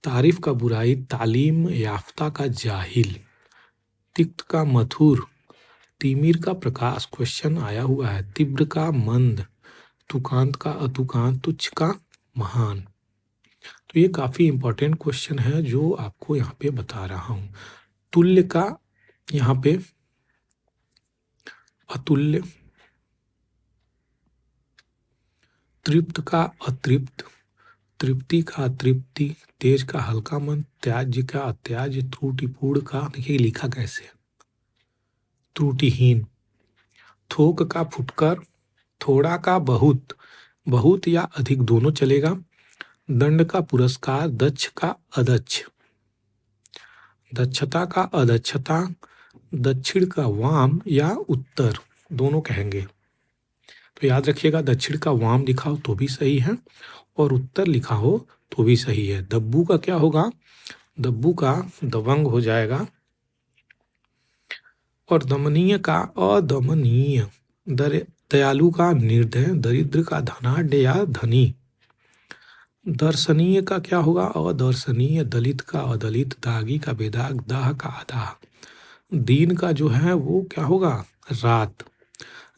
तारीफ का बुराई, तालीम याफ्ता का जाहिल, तिक्त का मधुर, तिमिर का प्रकाश, क्वेश्चन आया हुआ है, तीव्र का मंद, तुकांत का अतुकांत, तुच्छ का महान। तो ये काफी इंपॉर्टेंट क्वेश्चन है जो आपको यहाँ पे बता रहा हूं। तुल्य का यहाँ पे अतुल्य, तृप्त का अतृप्त, तृप्ति का अतृप्ति, तेज का हल्का मन, त्याज्य का अत्याज्य, त्रुटिपूर्ण का, देखिए लिखा कैसे है, त्रुटिहीन, थोक का फुटकर, थोड़ा का बहुत, बहुत या अधिक दोनों चलेगा, दंड का पुरस्कार, दक्ष का अदक्ष, दक्षता का अदक्षता, दक्षिण का वाम या उत्तर दोनों कहेंगे। तो याद रखिएगा, दक्षिण का वाम लिखा हो तो भी सही है और उत्तर लिखा हो तो भी सही है। दब्बू का क्या होगा, दब्बू का दबंग हो जाएगा, और दमनीय का अदमनीय, दयालु का निर्दय, दरिद्र का धनाढ्य या धनी, दर्शनीय का क्या होगा, अदर्शनीय, दलित का अदलित, दागी का बेदाग, दाह का अदाह, दीन का जो है वो क्या होगा, रात,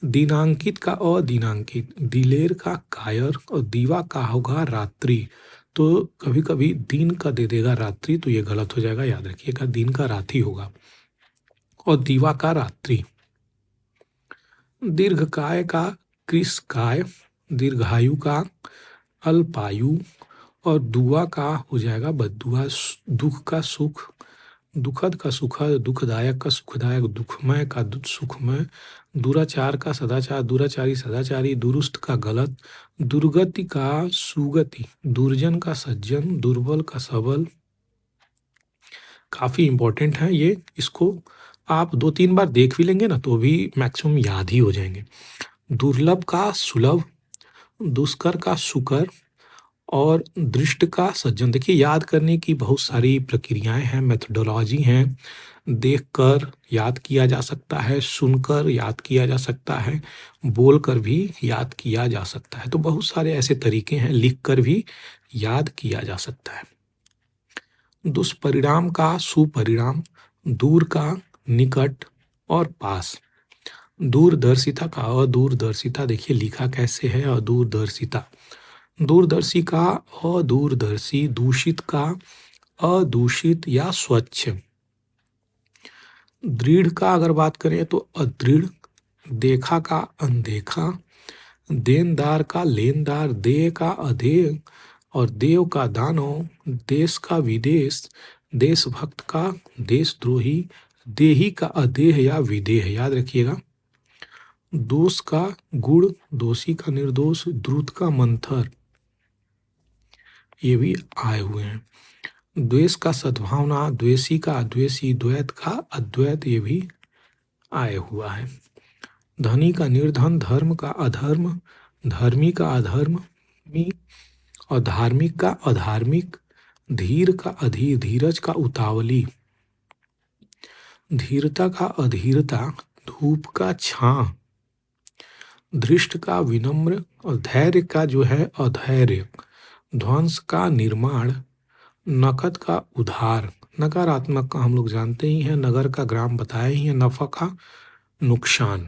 दिनांकित का अदिनांकित, दिलेर का कायर, और दीवा का होगा रात्रि। तो कभी कभी दिन का दे देगा रात्रि, तो ये गलत हो जाएगा, याद रखिएगा दिन का रात ही होगा, और दीवा का रात्रि। दीर्घकाय का कृशकाय, दीर्घायु का अल्पायु, और दुआ का हो जाएगा बद्दुआ, दुख का सुख, दुखद का सुखद, दुखदायक का सुखदायक, दुखमय का सुखमय, दुराचार का सदाचार, दुराचारी सदाचारी, दुरुस्त का गलत, दुर्गति का सुगति, दुर्जन का सज्जन, दुर्बल का सबल। काफी इंपॉर्टेंट है ये, इसको आप 2-3 बार देख भी लेंगे ना तो भी मैक्सिमम याद ही हो जाएंगे। दुर्लभ का सुलभ, दुष्कर का सुकर, और दृष्ट का सज्जन। देखिए याद करने की बहुत सारी प्रक्रियाएं हैं, मेथडोलॉजी हैं, देखकर याद किया जा सकता है, सुनकर याद किया जा सकता है, बोलकर भी याद किया जा सकता है। तो बहुत सारे ऐसे तरीके हैं, लिखकर भी याद किया जा सकता है। दुष्परिणाम का सुपरिणाम, दूर का निकट और पास, दूरदर्शिता का अदूरदर्शिता, देखिए लिखा कैसे है, अदूरदर्शिता, दूरदर्शी का अदूरदर्शी, दूषित का अदूषित या स्वच्छ, दृढ़ का अगर बात करें तो अदृढ़, देखा का अनदेखा, देनदार का लेनदार, देय का अधेय, और देव का दानव, देश का विदेश, देशभक्त का देशद्रोही, देही का अदेह या विदेह, याद रखिएगा। दोष का गुण, दोषी का निर्दोष, द्रुत का मंथर, ये भी आए हुए हैं। द्वेष का सद्भावना, द्वेषी का अद्वेषी, द्वैत का अद्वैत, ये भी आए हुआ है। धनी का निर्धन, धर्म का अधर्म, धर्मी का अधर्मी, और धार्मिक का अधार्मिक, धीर का अधीर, धीरज का उतावली, धीरता का अधीरता, धूप का छां, धृष्ट का विनम्र, और धैर्य का जो है अधैर्य, ध्वंस का निर्माण, नकद का उधार, नकारात्मक का हम लोग जानते ही हैं, नगर का ग्राम बताया ही है, नफा का नुकसान,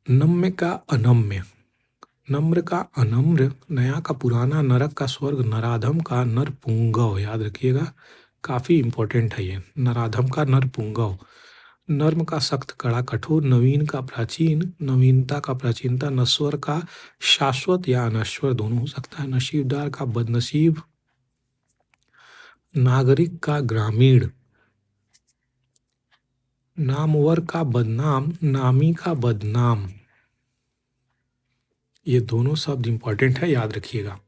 नम्य का अनम्य, नम्र का अनम्र, नया का पुराना, नरक का स्वर्ग, नराधम का नरपुंगव, याद रखिएगा काफी इंपॉर्टेंट है ये, नराधम का नरपुंगव, नर्म का सख्त कड़ा कठोर, नवीन का प्राचीन, नवीनता का प्राचीनता, नश्वर का शाश्वत या अनश्वर दोनों हो सकता है, नसीबदार का बदनसीब, नागरिक का ग्रामीण, नामवर का बदनाम, नामी का बदनाम, ये दोनों शब्द इंपॉर्टेंट है, याद रखिएगा।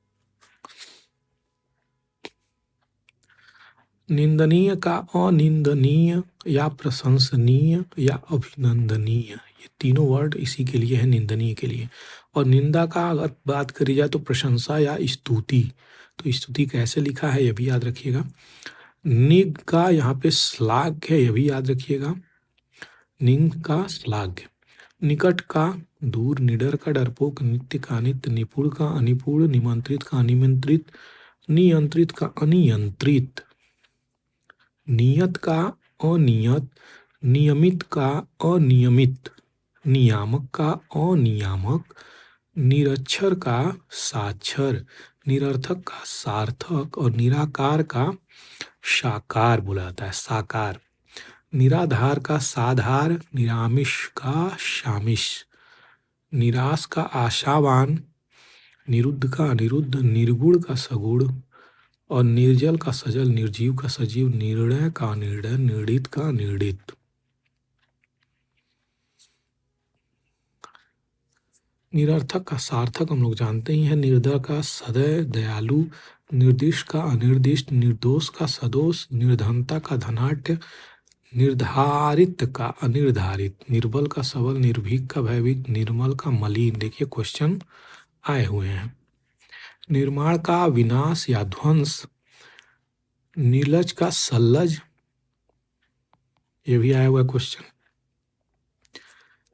निंदनीय का अनिंदनीय या प्रशंसनीय या अभिनंदनीय, ये तीनों वर्ड इसी के लिए है, निंदनीय के लिए। और निंदा का अगर बात करी जाए तो प्रशंसा या स्तुति, तो स्तुति कैसे लिखा है ये भी याद रखिएगा। निग का यहाँ पे श्लाघ्य है, ये भी याद रखिएगा, निंग का श्लाघ्य। निकट का दूर, निडर का डरपोक, नित्य का अनित्य, निपुण का अनिपुण, निमंत्रित का अनिमंत्रित, नियंत्रित का अनियंत्रित, नियत का अनियत, नियमित का अनियमित, नियामक का अनियामक, निरक्षर का साक्षर, निरर्थक का सार्थक और निराकार का साकार बोला जाता है, साकार। निराधार का साधार, निरामिष का शामिश, निराश का आशावान, निरुद्ध का अनिरुद्ध, निर्गुण का सगुण और निर्जल का सजल, निर्जीव का सजीव, निर्णय का निर्णय, निर्णित का निर्णित। निरर्थक का सार्थक हम लोग जानते ही हैं, निर्दय का सदय दयालु, निर्दिष्ट का अनिर्दिष्ट, निर्दोष का सदोष, निर्धनता का धनाढ्य, निर्धारित का अनिर्धारित, निर्बल का सबल, निर्भीक का भयभीत, निर्मल का मलिन। देखिए क्वेश्चन आए हुए हैं। निर्माण का विनाश या ध्वंस, नीलज का सल्लज, ये भी आया हुआ क्वेश्चन।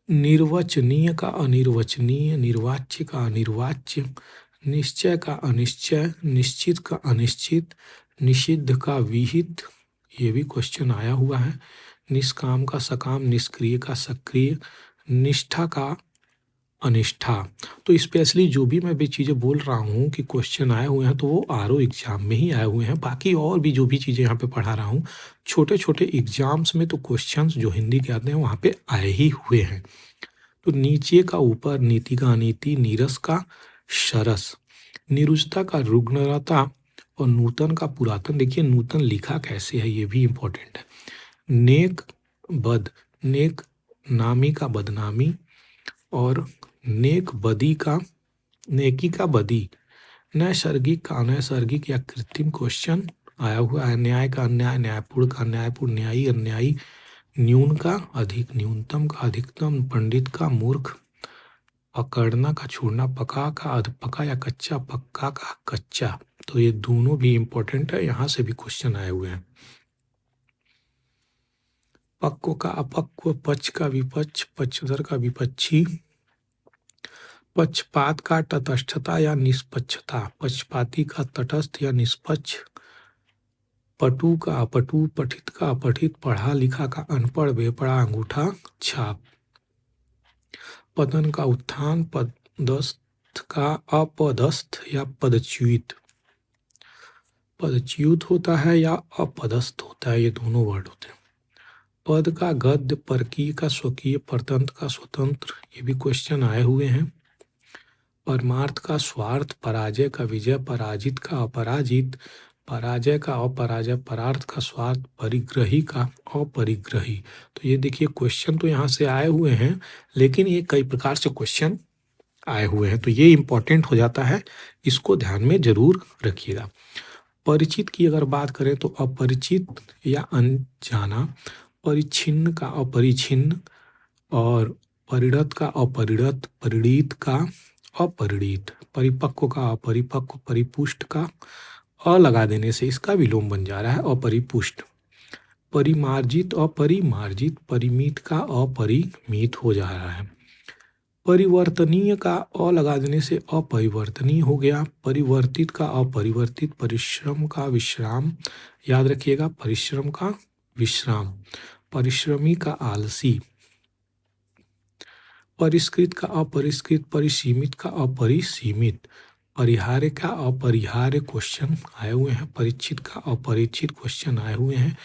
निर्वचनीय का अनिर्वचनीय, निर्वाच्य का अनिर्वाच्य, निश्चय का अनिश्चय, निश्चित का अनिश्चित, निषिद्ध का विहित, ये भी क्वेश्चन आया हुआ है। निष्काम का सकाम, निष्क्रिय का सक्रिय, निष्ठा का अनिष्ठा। तो स्पेशली जो भी मैं भी चीज़ें बोल रहा हूँ कि क्वेश्चन आए हुए हैं तो वो आरओ एग्जाम में ही आए हुए हैं। बाकी और भी जो भी चीज़ें यहाँ पे पढ़ा रहा हूँ छोटे छोटे एग्जाम्स में तो क्वेश्चंस जो हिंदी के आते हैं वहाँ पे आए ही हुए हैं। तो नीचे का ऊपर, नीति का अनीति, नीरस का सरस, निरुचता का रुग्णता और नूतन का पुरातन। देखिए नूतन लिखा कैसे है ये भी इम्पोर्टेंट है। नेक बद, नेक नामी का बदनामी और नेक बदी का नेकी का बदी। नैसर्गिक का अनैसर्गिक या कृत्रिम क्वेश्चन आया हुआ है। न्याय का अन्याय, न्यायपूर्ण का अन्यायपूर्ण, न्यायी अन्यायी, न्यून का अधिक, न्यूनतम का अधिकतम, पंडित का मूर्ख, अकड़ना का छोड़ना, पका का अधपका या कच्चा, पक्का का कच्चा। तो ये दोनों भी इम्पोर्टेंट है, यहाँ से भी क्वेश्चन आए हुए हैं। पक्व का अपक्व, पक्ष का विपक्ष, पक्षधर का विपक्षी, पक्षपात का तटस्थता या निष्पक्षता, पक्षपाती का तटस्थ या निष्पक्ष, पटु का अपटु, पठित का अपठित, पढ़ा लिखा का अनपढ़, बेपढ़ा अंगूठा छाप, पतन का उत्थान, पदस्थ का अपदस्थ या पदच्युत, पदच्युत होता है या अपदस्थ होता है, ये दोनों वर्ड होते हैं। पद का गद्य, परकीय का स्वकीय, परतंत्र का स्वतंत्र, ये भी क्वेश्चन आए हुए हैं। परमार्थ का स्वार्थ, पराजय का विजय, पराजित का अपराजित, पराजय का अपराजय, परार्थ का स्वार्थ, परिग्रही का अपरिग्रही। तो ये देखिए क्वेश्चन तो यहाँ से आए हुए हैं लेकिन ये कई प्रकार से क्वेश्चन आए हुए हैं तो ये इम्पोर्टेंट हो जाता है, इसको ध्यान में जरूर रखिएगा। परिचित की अगर बात करें तो अपरिचित या अनजाना, परिच्छिन्न का अपरिछिन्न और परिणत का अपरिणत, परिणीत का अपरिणीत, परिपक्व का अपरिपक्व, परिपुष्ट का अ लगा देने से इसका विलोम बन जा रहा है अपरिपुष्ट, परिमार्जित अपरिमार्जित, परिमित का अपरिमित हो जा रहा है। परिवर्तनीय का अ लगा देने से अपरिवर्तनीय हो गया, परिवर्तित का अपरिवर्तित, परिश्रम का विश्राम, याद रखिएगा परिश्रम का विश्राम, परिश्रमी का आलसी, परिष्कृत का अपरिष्कृत, परिसीमित का अपरिसीमित, परिहार्य का अपरिहार्य क्वेश्चन आए हुए हैं, परीक्षित का अपरिचित क्वेश्चन आए हुए हैं,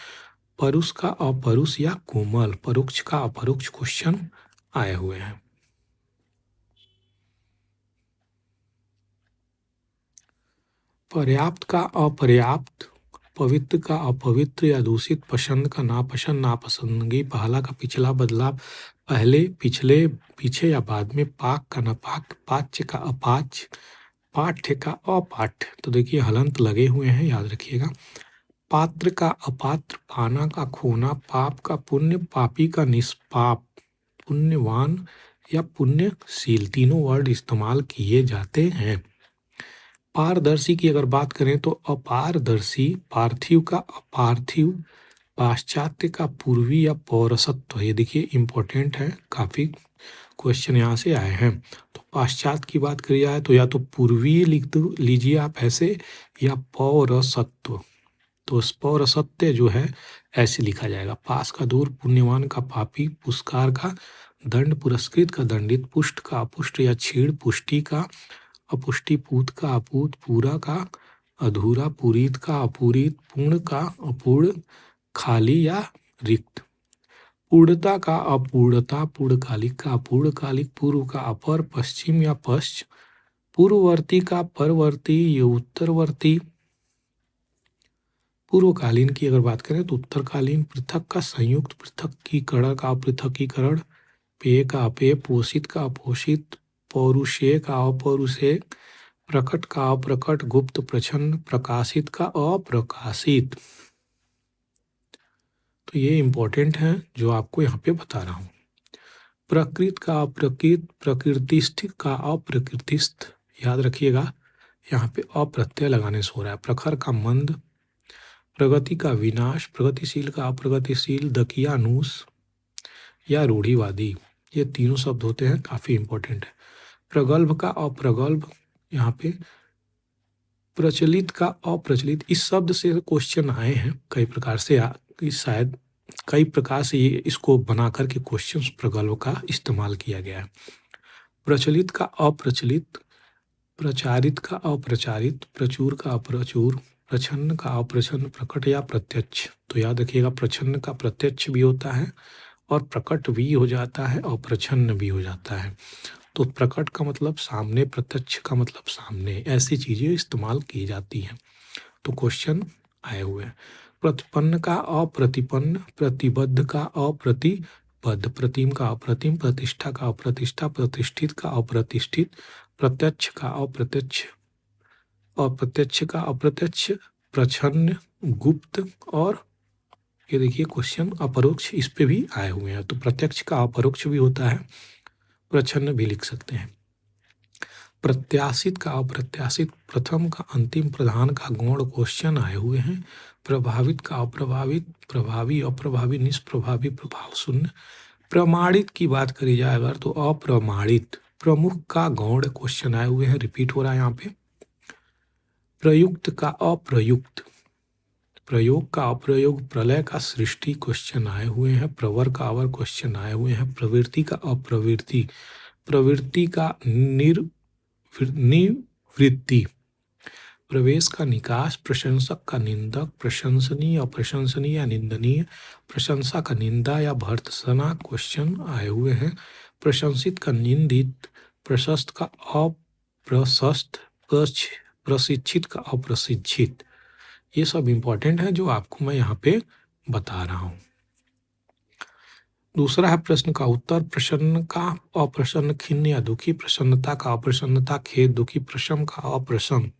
परुष का अपरुष या कोमल, परोक्ष का अपरोक्ष क्वेश्चन आए हुए हैं। पर्याप्त का अपर्याप्त, पवित्र का अपवित्र या दूषित, पसंद का नापसंद, नापसंदगी, पहला का पिछला बदलाव, पहले पिछले पीछे या बाद में, पाक का नापाक, पाच्य का अपाच्य, पाठ्य का अपाठ्य। तो देखिए हलंत लगे हुए हैं, याद रखिएगा। पात्र का अपात्र, पाना का खोना, पाप का पुण्य, पापी का निष्पाप, पुण्यवान या पुण्यशील, तीनों वर्ड इस्तेमाल किए जाते हैं। पारदर्शी की अगर बात करें तो अपारदर्शी, पार्थिव का अपार्थिव, पाश्चात्य का पूर्वी या पौरसत्व, ये देखिए इंपॉर्टेंट है, काफी क्वेश्चन यहाँ से आए हैं। तो पाश्चात्य की बात करी जाए तो या तो पूर्वीय लिख दो लीजिए आप ऐसे, या पौरसत्व। तो पौरसत्य जो है ऐसे लिखा जाएगा। पास का दूर, पुण्यवान का पापी, पुरस्कार का दंड, पुरस्कृत का दंडित, पुष्ट का अपुष्ट या छीड़, पुष्टि का अपुष्टि, पूत का अपूत, पूरा का अधूरा, पुरीत का अपूरित, पूर्ण का अपूर्ण, खाली या रिक्त, पूर्णता का अपूर्णता, पूर्णकालिक का अपूर्णकालिक, पूर्व का अपर, पश्चिम या पश्च, पूर्ववर्ती का परवर्ती या उत्तरवर्ती। पूर्वकालीन की अगर बात करें तो उत्तरकालीन, पृथक का संयुक्त, पृथकीकरण का अपृथकीकरण, पेय का अपेय, पोषित का अपोषित, पौरुषेय का अपौरुषेय, प्रकट का अप्रकट, गुप्त प्रछन्न, प्रकाशित का अप्रकाशित। तो ये इंपॉर्टेंट है जो आपको यहाँ पे बता रहा हूँ। प्रकृत का अप्रकृत, प्रकृतिस्थ का अप्रकृतिस्थ, याद रखिएगा यहाँ पे अप्रत्यय लगाने से हो रहा है। प्रखर का मंद, प्रगति का विनाश, प्रगतिशील का अप्रगतिशील, दकियानूस या रूढ़िवादी, ये तीनों शब्द होते हैं, काफी इंपॉर्टेंट है। प्रगल्भ का अप्रगल्भ, यहाँ पे प्रचलित का अप्रचलित, इस शब्द से क्वेश्चन आए हैं कई प्रकार से, शायद कई प्रकार से ये इसको बना करके क्वेश्चन प्रगल्भ का इस्तेमाल किया गया है। प्रचलित का अप्रचलित, प्रचारित का अप्रचारित, प्रचुर का अप्रचुर, प्रछन्न का अप्रछन्न, प्रकट या प्रत्यक्ष। तो याद रखिएगा प्रछन्न का प्रत्यक्ष भी होता है और प्रकट भी हो जाता है और प्रछन्न भी हो जाता है। तो प्रकट का मतलब सामने, प्रत्यक्ष का मतलब सामने, ऐसी चीजें इस्तेमाल की जाती हैं। तो क्वेश्चन आए हुए हैं। प्रतिपन्न का अप्रतिपन्न, प्रतिबद्ध का अप्रतिबद्ध, प्रतिम का अप्रतिम, प्रतिष्ठा का अप्रतिष्ठा, प्रतिष्ठित का अप्रतिष्ठित, प्रत्यक्ष का अप्रत्यक्ष, अप्रत्यक्ष का अप्रत्यक्ष, प्रछन्न, गुप्त, और ये देखिए क्वेश्चन अपरोक्ष, इस पे भी आए हुए हैं। तो प्रत्यक्ष का अपरोक्ष भी होता है, प्रछन्न भी लिख सकते हैं। प्रत्याशित का अप्रत्याशित, प्रथम का अंतिम, प्रधान का गौण, क्वेश्चन आए हुए हैं। प्रभावित का अप्रभावित, प्रभावी अप्रभावी, निष्प्रभावी, प्रभाव शून्य। प्रमाणित की बात करी जाए अगर तो अप्रमाणित। प्रमुख का गौण, क्वेश्चन आए हुए हैं, रिपीट हो रहा है यहाँ पे। प्रयुक्त का अप्रयुक्त, प्रयोग का अप्रयोग, प्रलय का सृष्टि, क्वेश्चन आए हुए हैं। प्रवर का अवर, क्वेश्चन आए हुए हैं। प्रवृत्ति का अप्रवृत्ति, प्रवृत्ति का निवृत्ति, प्रवेश का निकास, प्रशंसक का निंदक, प्रशंसनीय अप्रशंसनीय या निंदनीय, प्रशंसा का निंदा या भर्त्सना, क्वेश्चन आए हुए हैं। प्रशंसित का निंदित, प्रशस्त का अप्रशस्त, प्रशिक्षित का अप्रशिक्षित। ये सब इंपॉर्टेंट है जो आपको मैं यहाँ पे बता रहा हूँ। दूसरा है प्रश्न का उत्तर। प्रसन्न का अप्रसन्न, खिन्न या दुखी, प्रसन्नता का अप्रसन्नता, खेद, दुखी, प्रशम का अप्रसम।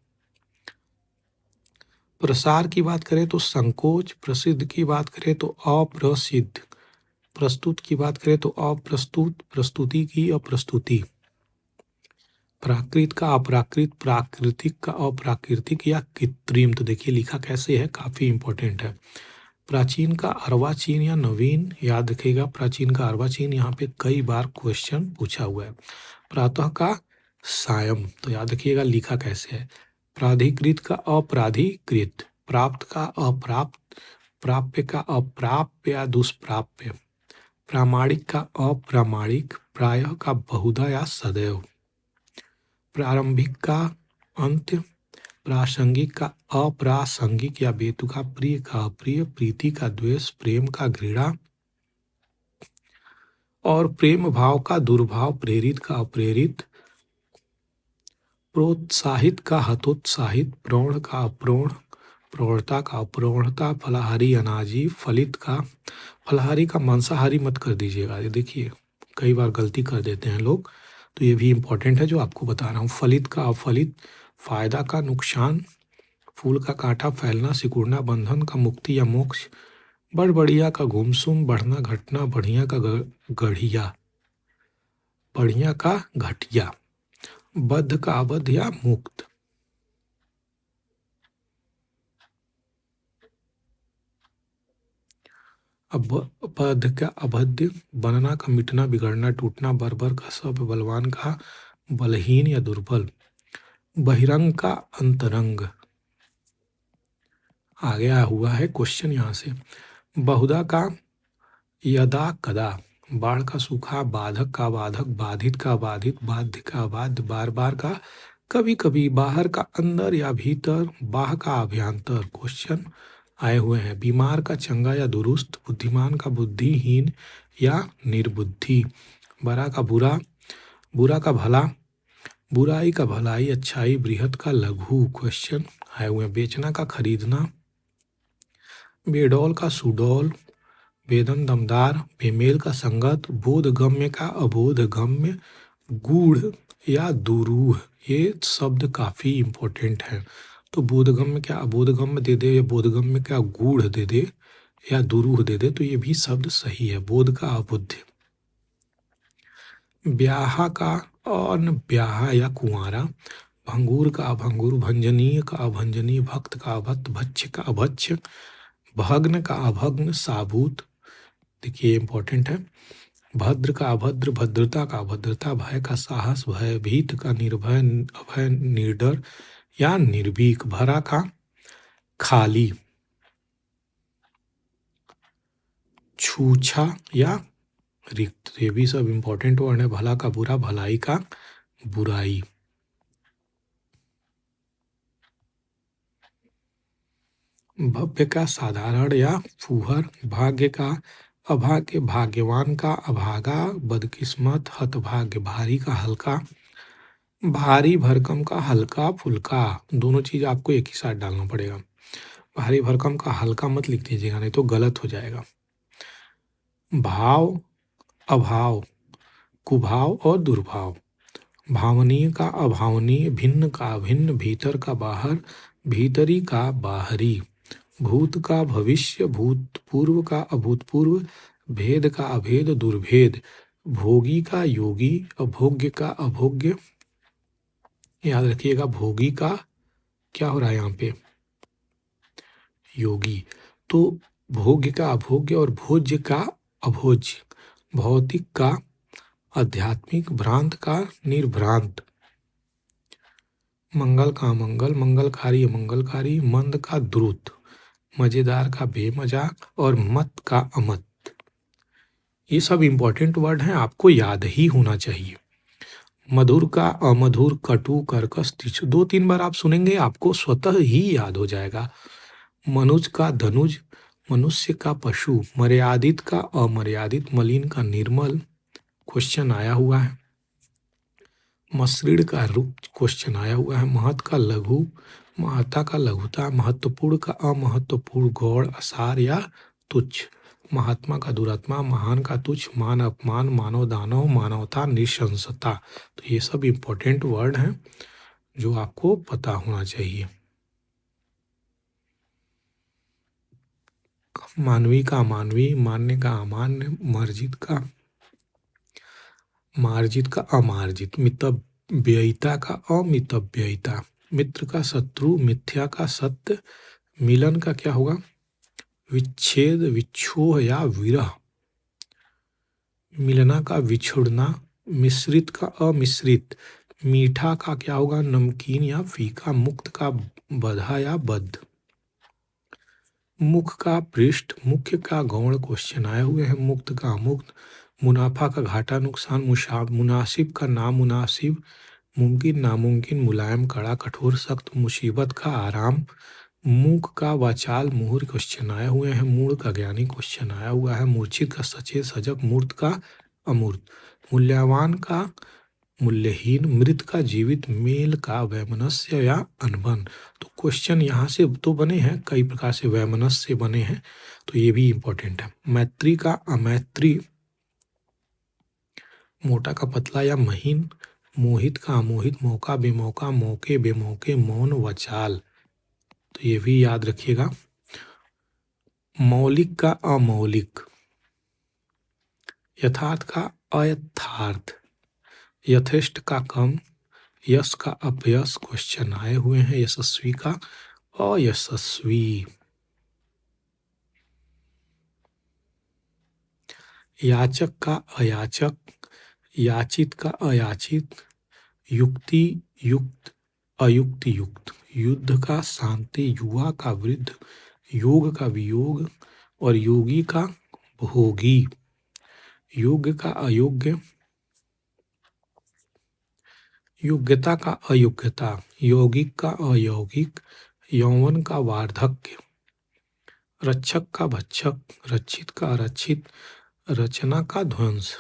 प्रसार की बात करें तो संकोच, प्रसिद्ध की बात करें तो अप्रसिद्ध, प्रस्तुत की बात करें तो अप्रस्तुत, प्रस्तुति की अप्रस्तुति। प्राकृत का अप्राकृत, प्राकृतिक का अप्राकृतिक या कृत्रिम। तो देखिए लिखा कैसे है, काफी इंपॉर्टेंट है। प्राचीन का अर्वाचीन या नवीन, याद रखिएगा प्राचीन का अर्वाचीन, यहाँ पे कई बार क्वेश्चन पूछा हुआ है। प्रातः का सायं, तो याद रखिएगा लिखा कैसे है। प्राधिकृत का अपराधिकृत, प्राप्त का अप्राप्त, प्राप्य का अप्राप्य या दुष्प्राप्य, प्रामाणिक का अप्रामाणिक, प्रायः का बहुधा या सदैव, प्रारंभिक का अंत्य, प्रासंगिक का अप्रासंगिक या बेतुका, प्रिय का अप्रिय, प्रीति का द्वेष, प्रेम का घृणा, और प्रेम भाव का दुर्भाव, प्रेरित का अप्रेरित, प्रोत्साहित का हतोत्साहित, प्रौढ़ का अप्रौढ़, प्रौढ़ता का अप्रौढ़ता, फलाहारी अनाजी, फलित का, फलाहारी का मांसाहारी मत कर दीजिएगा, ये देखिए कई बार गलती कर देते हैं लोग, तो ये भी इंपॉर्टेंट है जो आपको बता रहा हूँ। फलित का अफलित, फायदा का नुकसान, फूल का कांटा, फैलना, सिकुड़ना, बंधन का मुक्ति या मोक्ष, बड़बड़िया का गुमसुम, बढ़ना घटना, बढ़िया का गढ़िया, बढ़िया का घटिया, बद्ध का अबद्ध या मुक्त। अपध का अभद्य, बनना का मिटना बिगड़ना टूटना, बर्बर का सब, बलवान का बलहीन या दुर्बल, बहिरंग का अंतरंग। आगे आया हुआ है क्वेश्चन यहाँ से, बहुधा का यदा कदा, बाढ़ का सूखा, बाधक का बाधक, बाधित का बाधित, बाध्य का बाध्य, बार बार का कभी कभी, बाहर का अंदर या भीतर, बाह का अभ्यंतर। क्वेश्चन आए हुए हैं, बीमार का चंगा या दुरुस्त, बुद्धिमान का बुद्धिहीन या निर्बुद्धि, बड़ा का बुरा, बुरा का भला, बुराई का भलाई, अच्छाई, बृहत का लघु। क्वेश्चन आए हुए हैं, बेचना का खरीदना, बेडौल का सुडौल, वेदन दमदार, बेमेल का संगत, बोधगम्य का अबोधगम्य, गूढ़ या दुरूह। ये शब्द काफी इंपॉर्टेंट है, तो बोधगम्य क्या अबोधगम्य दे दे, या बोधगम्य क्या गूढ़ दे दे, या दुरूह दे दे, तो ये भी शब्द सही है, बोध का अबुद्ध। ब्याह का अनब्याह या कुंवारा, भंगूर का अभंगुर, भंजनीय का अभंजनीय, भक्त का अभक्त, भक्ष्य का अभक्ष्य, भग्न का अभग्न, साबूत। देखिए इंपॉर्टेंट है, भद्र का अभद्र, भद्रता का अभद्रता, भय का साहस, भयभीत का निर्भय, अभय निडर या निर्भीक, भरा का खाली, छूछा या रिक्त। ये भी सब इंपॉर्टेंट वर्ड है, भला का बुरा, भलाई का बुराई। भव्य का साधारण या फूहर, भाग्य का अभाग्य, भाग्यवान का अभागा, बदकिस्मत, हतभाग्य, भारी का हल्का, भारी भरकम का हल्का फुल्का। दोनों चीज आपको एक ही साथ डालना पड़ेगा, भारी भरकम का हल्का मत लिख दीजिएगा, नहीं तो गलत हो जाएगा। भाव, अभाव, कुभाव और दुर्भाव, भावनीय का अभावनीय, भिन्न का भिन्न, भीतर का बाहर, भीतरी का बाहरी, भूत का भविष्य, भूतपूर्व का अभूतपूर्व, भेद का अभेद, दुर्भेद, भोगी का योगी, अभोग्य का अभोग्य। याद रखिएगा, भोगी का क्या हो रहा है यहाँ पे, योगी। तो भोग्य का अभोग्य और भोज्य का अभोज्य, भौतिक का आध्यात्मिक, भ्रांत का निर्भ्रांत, मंगल का मंगल, मंगलकारी अमंगलकारी, मंद का द्रुत, मजेदार का बेमजा और मत का अमत। ये सब इंपॉर्टेंट वर्ड हैं, आपको याद ही होना चाहिए। मधुर का अमधुर, कटु, कर्कश, तीक्ष्ण। 2-3 बार आप सुनेंगे, आपको स्वतः ही याद हो जाएगा। मनुज का धनुज, मनुष्य का पशु, मर्यादित का अमर्यादित, मलिन का निर्मल। क्वेश्चन आया हुआ है, मसृण का रुक, क्वेश्चन आया हुआ है, महत का लघु, महता का लघुता, महत्वपूर्ण का अमहत्वपूर्ण, गौड़, असार या तुच्छ, महात्मा का दुरात्मा, महान का तुच्छ, मान अपमान, मानव दानव, मानवता, निशंसता। तो ये सब इंपॉर्टेंट वर्ड हैं जो आपको पता होना चाहिए। मानवी का अमानवी, मान्य का अमान्य, मर्जित का मार्जित का अमार्जित, मितव्ययिता का अमितव्ययिता, मित्र का शत्रु, मिथ्या का सत्य, मिलन का क्या होगा, विच्छेद, विच्छोह या विरह, मिलना का विछुड़ना, मिश्रित का अमिश्रित, मीठा का क्या होगा, नमकीन या फीका, मुक्त का बधा या बद्ध, मुख का पृष्ठ, मुख्य का गौण। क्वेश्चन आए हुए हैं, मुक्त का अमुक्त, मुनाफा का घाटा नुकसान, मुनासिब का नामुनासिब, मुमकिन नामुमकिन, मुलायम कड़ा कठोर सख्त, मुसीबत का आराम, मूक का वाचाल मुहूर। क्वेश्चन आए हुए हैं, मूड का ज्ञानी। क्वेश्चन आया हुआ है, मूर्छित का सचेत सजग, मूर्त का अमूर्त, मूल्यवान का मूल्यहीन, मृत का जीवित, मेल का वैमनस्य या अनबन। तो क्वेश्चन यहाँ से तो बने हैं, कई प्रकार से वैमनस्य से बने हैं, तो ये भी इंपॉर्टेंट है। मैत्री का अमैत्री, मोटा का पतला या महीन, मोहित का अमोहित, मौका बेमौका, मौके बेमौके, मौन वचाल। तो ये भी याद रखिएगा। मौलिक का अमौलिक, यथार्थ का अयथार्थ, यथेष्ट का कम, यश का अपयश। क्वेश्चन आए हुए हैं, यशस्वी का अयशस्वी। याचक का अयाचक, याचित का अयाचित, युक्ति युक्त अयुक्ति युक्त, युद्ध का शांति, युवा का वृद्ध, योग का वियोग और योगी का भोगी, योग्य का अयोग्य, योग्यता का अयोग्यता, यौगिक का अयौगिक, यौवन का वार्धक्य, रक्षक का भक्षक, रक्षित का अरक्षित, रचना का ध्वंस,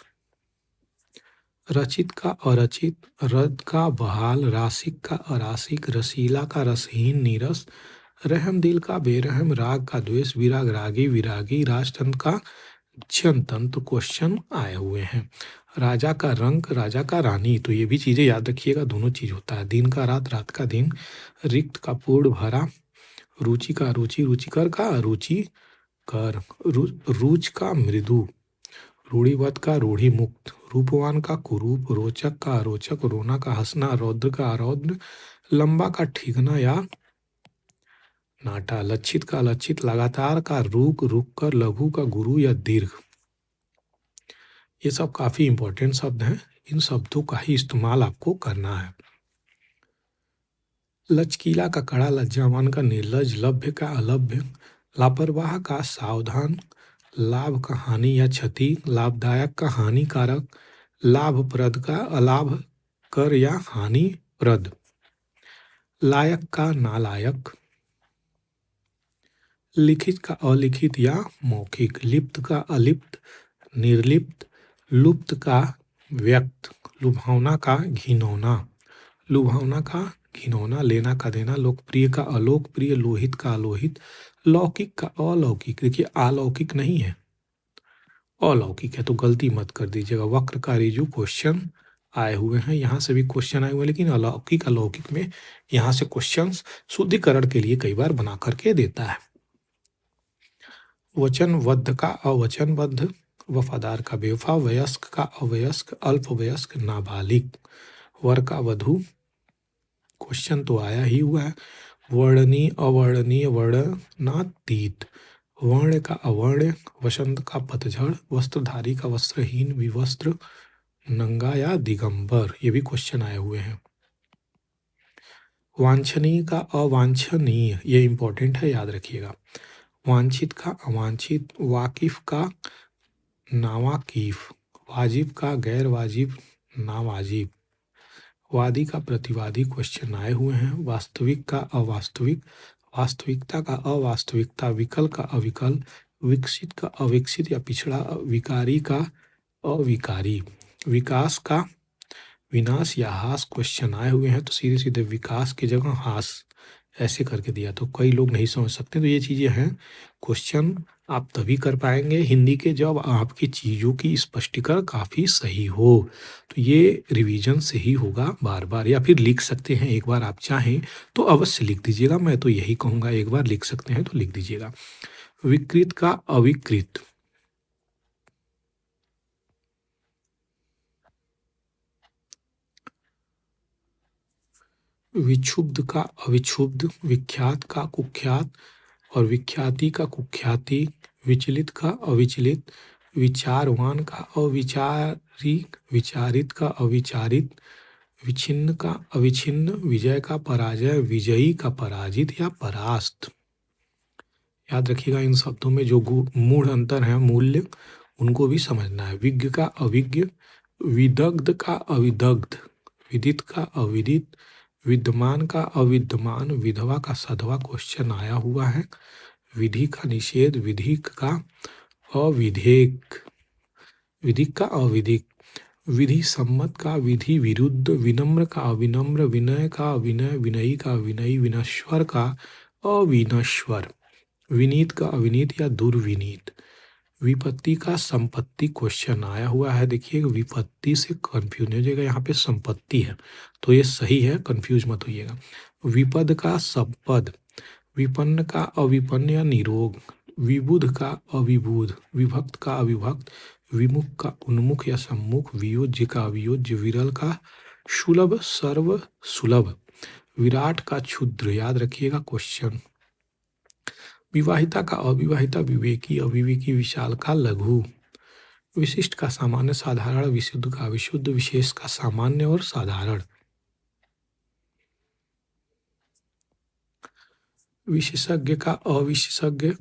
रचित का अरचित, रद का बहाल, रासिक का अरासिक, रसीला का रसहीन नीरस, रहम दिल का बेरहम, राग का द्वेष, विराग रागी विरागी, राजतंत्र का जनतंत्र क्वेश्चन आए हुए हैं। राजा का रंग, राजा का रानी, तो ये भी चीजें याद रखिएगा, दोनों चीज होता है। दिन का रात, रात का दिन, रिक्त का पूर्ण भरा, रुचि का रुचि, रुचिकर का अरुचि कर, रुच का मृदु, रूढ़िवत का रूढ़ी मुक्त, रूपवान का कुरूप, रोचक का अरोचक, रोना का हंसना, रौद्र का अरौद्र, लंबा का ठीकना या नाटा, लक्षित का लक्षित, लगातार का रुक, रुक कर, लघु का गुरु या दीर्घ। ये सब काफी इंपॉर्टेंट शब्द हैं, इन शब्दों का ही इस्तेमाल आपको करना है। लचकीला का कड़ा, लज्जावान का निर्लज, लभ्य का अलभ्य, लापरवाह का सावधान, लाभ का हानि या क्षति, लाभदायक का हानिकारक, लाभप्रद का अलाभ कर या हानिप्रद, लायक का नालायक, लिखित का अलिखित या मौखिक, लिप्त का अलिप्त, निर्लिप्त, लुप्त का व्यक्त, लुभावना का घिनौना, लुभावना का घिनौना, लेना का देना, लोकप्रिय का अलोकप्रिय, लोहित का अलोहित, लौकिक का अलौकिक। देखिए अलौकिक नहीं है, अलौकिक है, तो गलती मत कर दीजिएगा। वक्र का रिजु क्वेश्चन आए हुए हैं, यहाँ से भी क्वेश्चन आए हुए हैं, लेकिन अलौकिक अलौकिक में यहाँ से क्वेश्चन शुद्धिकरण के लिए कई बार बना करके देता है। वचनबद्ध का अवचनबद्ध, वफादार का बेवफा, वयस्क का अवयस्क, अल्पवयस्क, नाबालिग, वर का वधु, क्वेश्चन तो आया ही हुआ है। वर्णनीय अवर्णनीय, वर्णनातीत, वर्ण का अवर्ण, वसंत का पतझड़, वस्त्रधारी का वस्त्रहीन, विवस्त्र, नंगा या दिगंबर, ये भी क्वेश्चन आए हुए हैं। वांछनीय का अवांछनीय, ये इंपॉर्टेंट है, याद रखिएगा। वांछित का अवांछित, वाकिफ का नावाकिफ, वाजिब का गैर वाजिब, नावाजिब, वादी का प्रतिवादी, क्वेश्चन आए हुए हैं। वास्तविक का अवास्तविक, वास्तविकता का अवास्तविकता, विकल का अविकल, विकसित का अविकसित या पिछड़ा, विकारी का अविकारी, विकास का विनाश या हास, क्वेश्चन आए हुए हैं, तो सीधे सीधे विकास की जगह हास ऐसे करके दिया, तो कई लोग नहीं समझ सकते। तो ये चीजें हैं, क्वेश्चन आप तभी कर पाएंगे हिंदी के जब आपकी चीजों की स्पष्टीकरण काफी सही हो। तो ये रिवीजन से ही होगा बार बार, या फिर लिख सकते हैं एक बार, आप चाहें तो अवश्य लिख दीजिएगा। मैं तो यही कहूंगा, एक बार लिख सकते हैं तो लिख दीजिएगा। विकृत का अविकृत, विक्षुब्ध का अविक्षुब्ध, विख्यात का कुख्यात और विख्याति का कुख्याति, विचलित का अविचलित, विचारवान का अविचारी, विचारित का अविचारित, विच्छिन्न का अविच्छिन्न, विजय का पराजय, विजयी का पराजित या परास्त। याद रखिएगा, इन शब्दों में जो मूढ़ अंतर है, मूल्य, उनको भी समझना है। विज्ञ का अविज्ञ, विदग्ध का अविदग्ध, विदित का अविदित, विद्यमान का अविद्यमान, विधवा का सधवा, क्वेश्चन आया हुआ है। विधि का निषेध, विधिक का अविधेक, विधिक का अविधिक, विधि सम्मत का विधि विरुद्ध, विनम्र का अविनम्र, विनय का अविनय, विनयी का विनयी, विनश्वर का अविनश्वर, विनीत का अविनीत या दुर्विनीत, विपत्ति का संपत्ति, क्वेश्चन आया हुआ है। देखिए विपत्ति से कंफ्यूज हो जाएगा, यहाँ पे संपत्ति है तो ये सही है, कंफ्यूज मत होइएगा। विपद का संपद, विपन्न का अविपन्न या निरोग, विबुध का अविबुध, विभक्त का अविभक्त, विमुख का उन्मुख या सम्मुख, वियोज्य का अवियोज्य, विरल का सुलभ सर्व सुलभ, विराट का क्षुद्र, याद रखिएगा क्वेश्चन। विवाहिता का अविवाहिता, विवेकी अविवेकी, विशाल का लघु, विशिष्ट का सामान्य, साधारण, विशुद्ध का विशुद्ध, विशेष का सामान्य और साधारण। विशेषज्ञ का अविशेषज्ञ,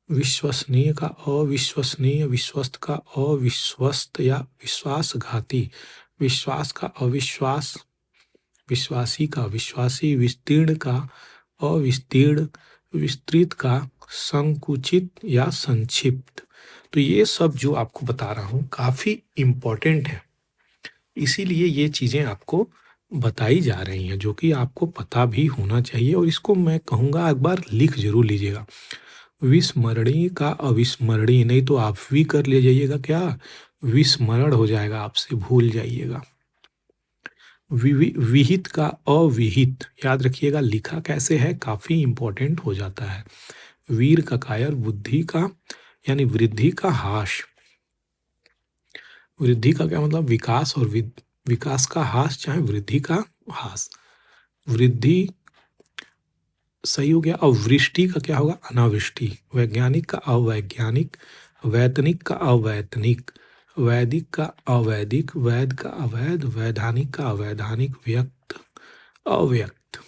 विश्वसनीय का अविश्वसनीय, विश्वस्त का अविश्वस्त या विश्वासघाती, विश्वास का अविश्वास, विश्वासी का विश्वासी, विस्तीर्ण का अविस्तीर्ण, विस्तृत का संकुचित या संक्षिप्त। तो ये सब जो आपको बता रहा हूँ काफी इम्पोर्टेंट है, इसीलिए ये चीजें आपको बताई जा रही हैं जो कि आपको पता भी होना चाहिए। और इसको मैं कहूँगा एक बार लिख जरूर लीजिएगा। विस्मरणीय का अविस्मरणीय, नहीं तो आप भी कर ले जाइएगा, क्या विस्मरण हो जाएगा, आपसे भूल जाइएगा। विहित का अविहित, याद रखिएगा लिखा कैसे है, काफी इंपॉर्टेंट हो जाता है। वीर का कायर, बुद्धि का यानी वृद्धि का हास। वृद्धि का क्या मतलब, विकास, और विकास का हास चाहे वृद्धि का हास। वृद्धि सही हो गया। और वृष्टि का क्या होगा, अनावृष्टि। वैज्ञानिक का अवैज्ञानिक, वैतनिक का अवैतनिक, वैदिक का अवैदिक, वैद का अवैध, वैधानिक का अवैधानिक, व्यक्त अव्यक्त,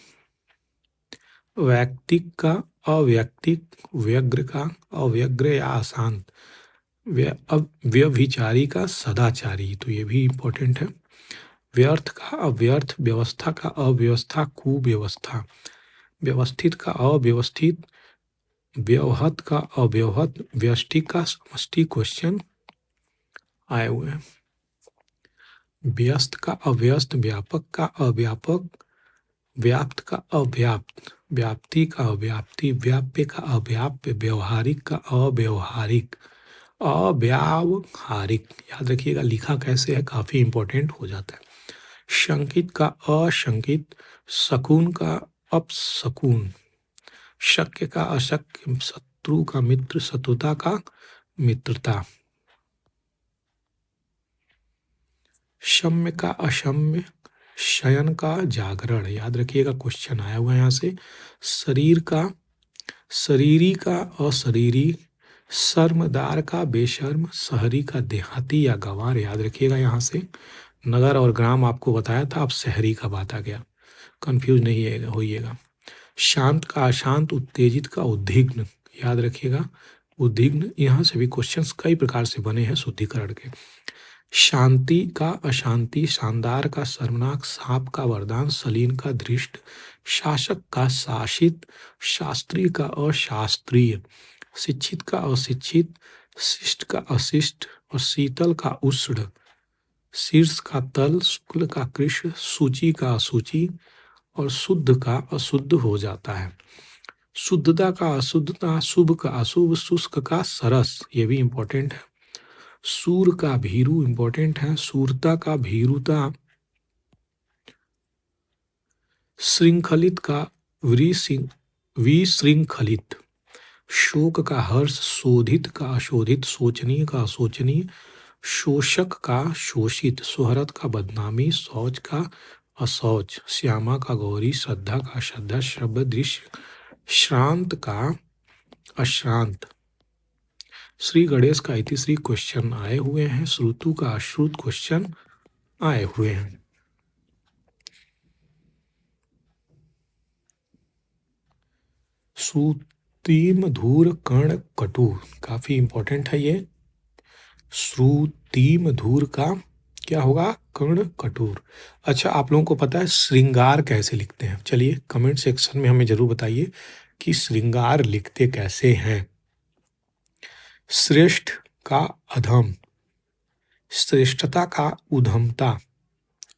वैयक्तिक का अव्यक्तिक, व्यग्र का अव्यग्र या अशांत, व्यभिचारी का सदाचारी, तो ये भी इंपॉर्टेंट है। व्यर्थ का अव्यर्थ, व्यवस्था का अव्यवस्था, कुव्यवस्था, व्यवस्थित का अव्यवस्थित, व्यवहत का अव्यवहत, व्यष्टि का समष्टि क्वेश्चन आए हुए हैं। व्यस्त का अव्यस्त, व्यापक का अव्यापक, व्याप्त का अव्याप्त, व्याप्ति का अव्याप्ति, व्याप्य का अव्याप्य, व्यवहारिक का अव्यवहारिक, अव्यावहारिक। याद रखिएगा लिखा कैसे है, काफी इंपॉर्टेंट हो जाता है। शंकित का अशंकित, शकुन का अपशकुन, शक्य का अशक्य, शत्रु का मित्र, शत्रुता का मित्रता, शम्य का अशम्य, शयन का जागरण। याद रखिएगा क्वेश्चन आया हुआ है यहाँ से। शरीर का शरीरी का अशरीरी, शर्मदार का बेशर्म, शहरी का देहाती या गंवार। याद रखिएगा यहाँ से नगर और ग्राम आपको बताया था, अब शहरी का बात आ गया, कंफ्यूज नहीं होइएगा। शांत का अशांत, उत्तेजित का उद्विग्न। याद रखिएगा उद्विग्न, यहाँ से भी क्वेश्चंस कई प्रकार से बने हैं शुद्धिकरण के। शांति का अशांति, शानदार का शर्मनाक, सांप का वरदान, सलीन का दृष्ट, शासक का शासित, शास्त्रीय का अशास्त्रीय, शिक्षित का अशिक्षित, शिष्ट का अशिष्ट, और शीतल का उष्ण, शीर्ष का तल, शुक्ल का कृष्ण, सूची का असूची, और शुद्ध का अशुद्ध हो जाता है। शुद्धता का अशुद्धता, शुभ का अशुभ, शुष्क का सरस, ये भी इंपॉर्टेंट है। सूर का भीरू इंपॉर्टेंट है। सूरता का भीरुता, श्रृंखलित का विशृंखलित, शोक का हर्ष, शोधित का अशोधित, शोचनीय का अशोचनीय, शोषक का शोषित, शोहरत का बदनामी, शौच का अशौच, श्यामा का गौरी, श्रद्धा का श्रद्धा, श्रव्य दृश्य, श्रांत का अश्रांत। श्री गणेश का इतिश्री क्वेश्चन आए हुए हैं। श्रुतु का अश्रुत क्वेश्चन आए हुए हैं। श्रुतिम धूर कर्ण कटु, काफी इंपॉर्टेंट है ये। श्रुतिम धूर का क्या होगा, कर्ण कटुर। अच्छा, आप लोगों को पता है श्रृंगार कैसे लिखते हैं? चलिए कमेंट सेक्शन में हमें जरूर बताइए कि श्रृंगार लिखते कैसे हैं। श्रेष्ठ का अधम, श्रेष्ठता का उधमता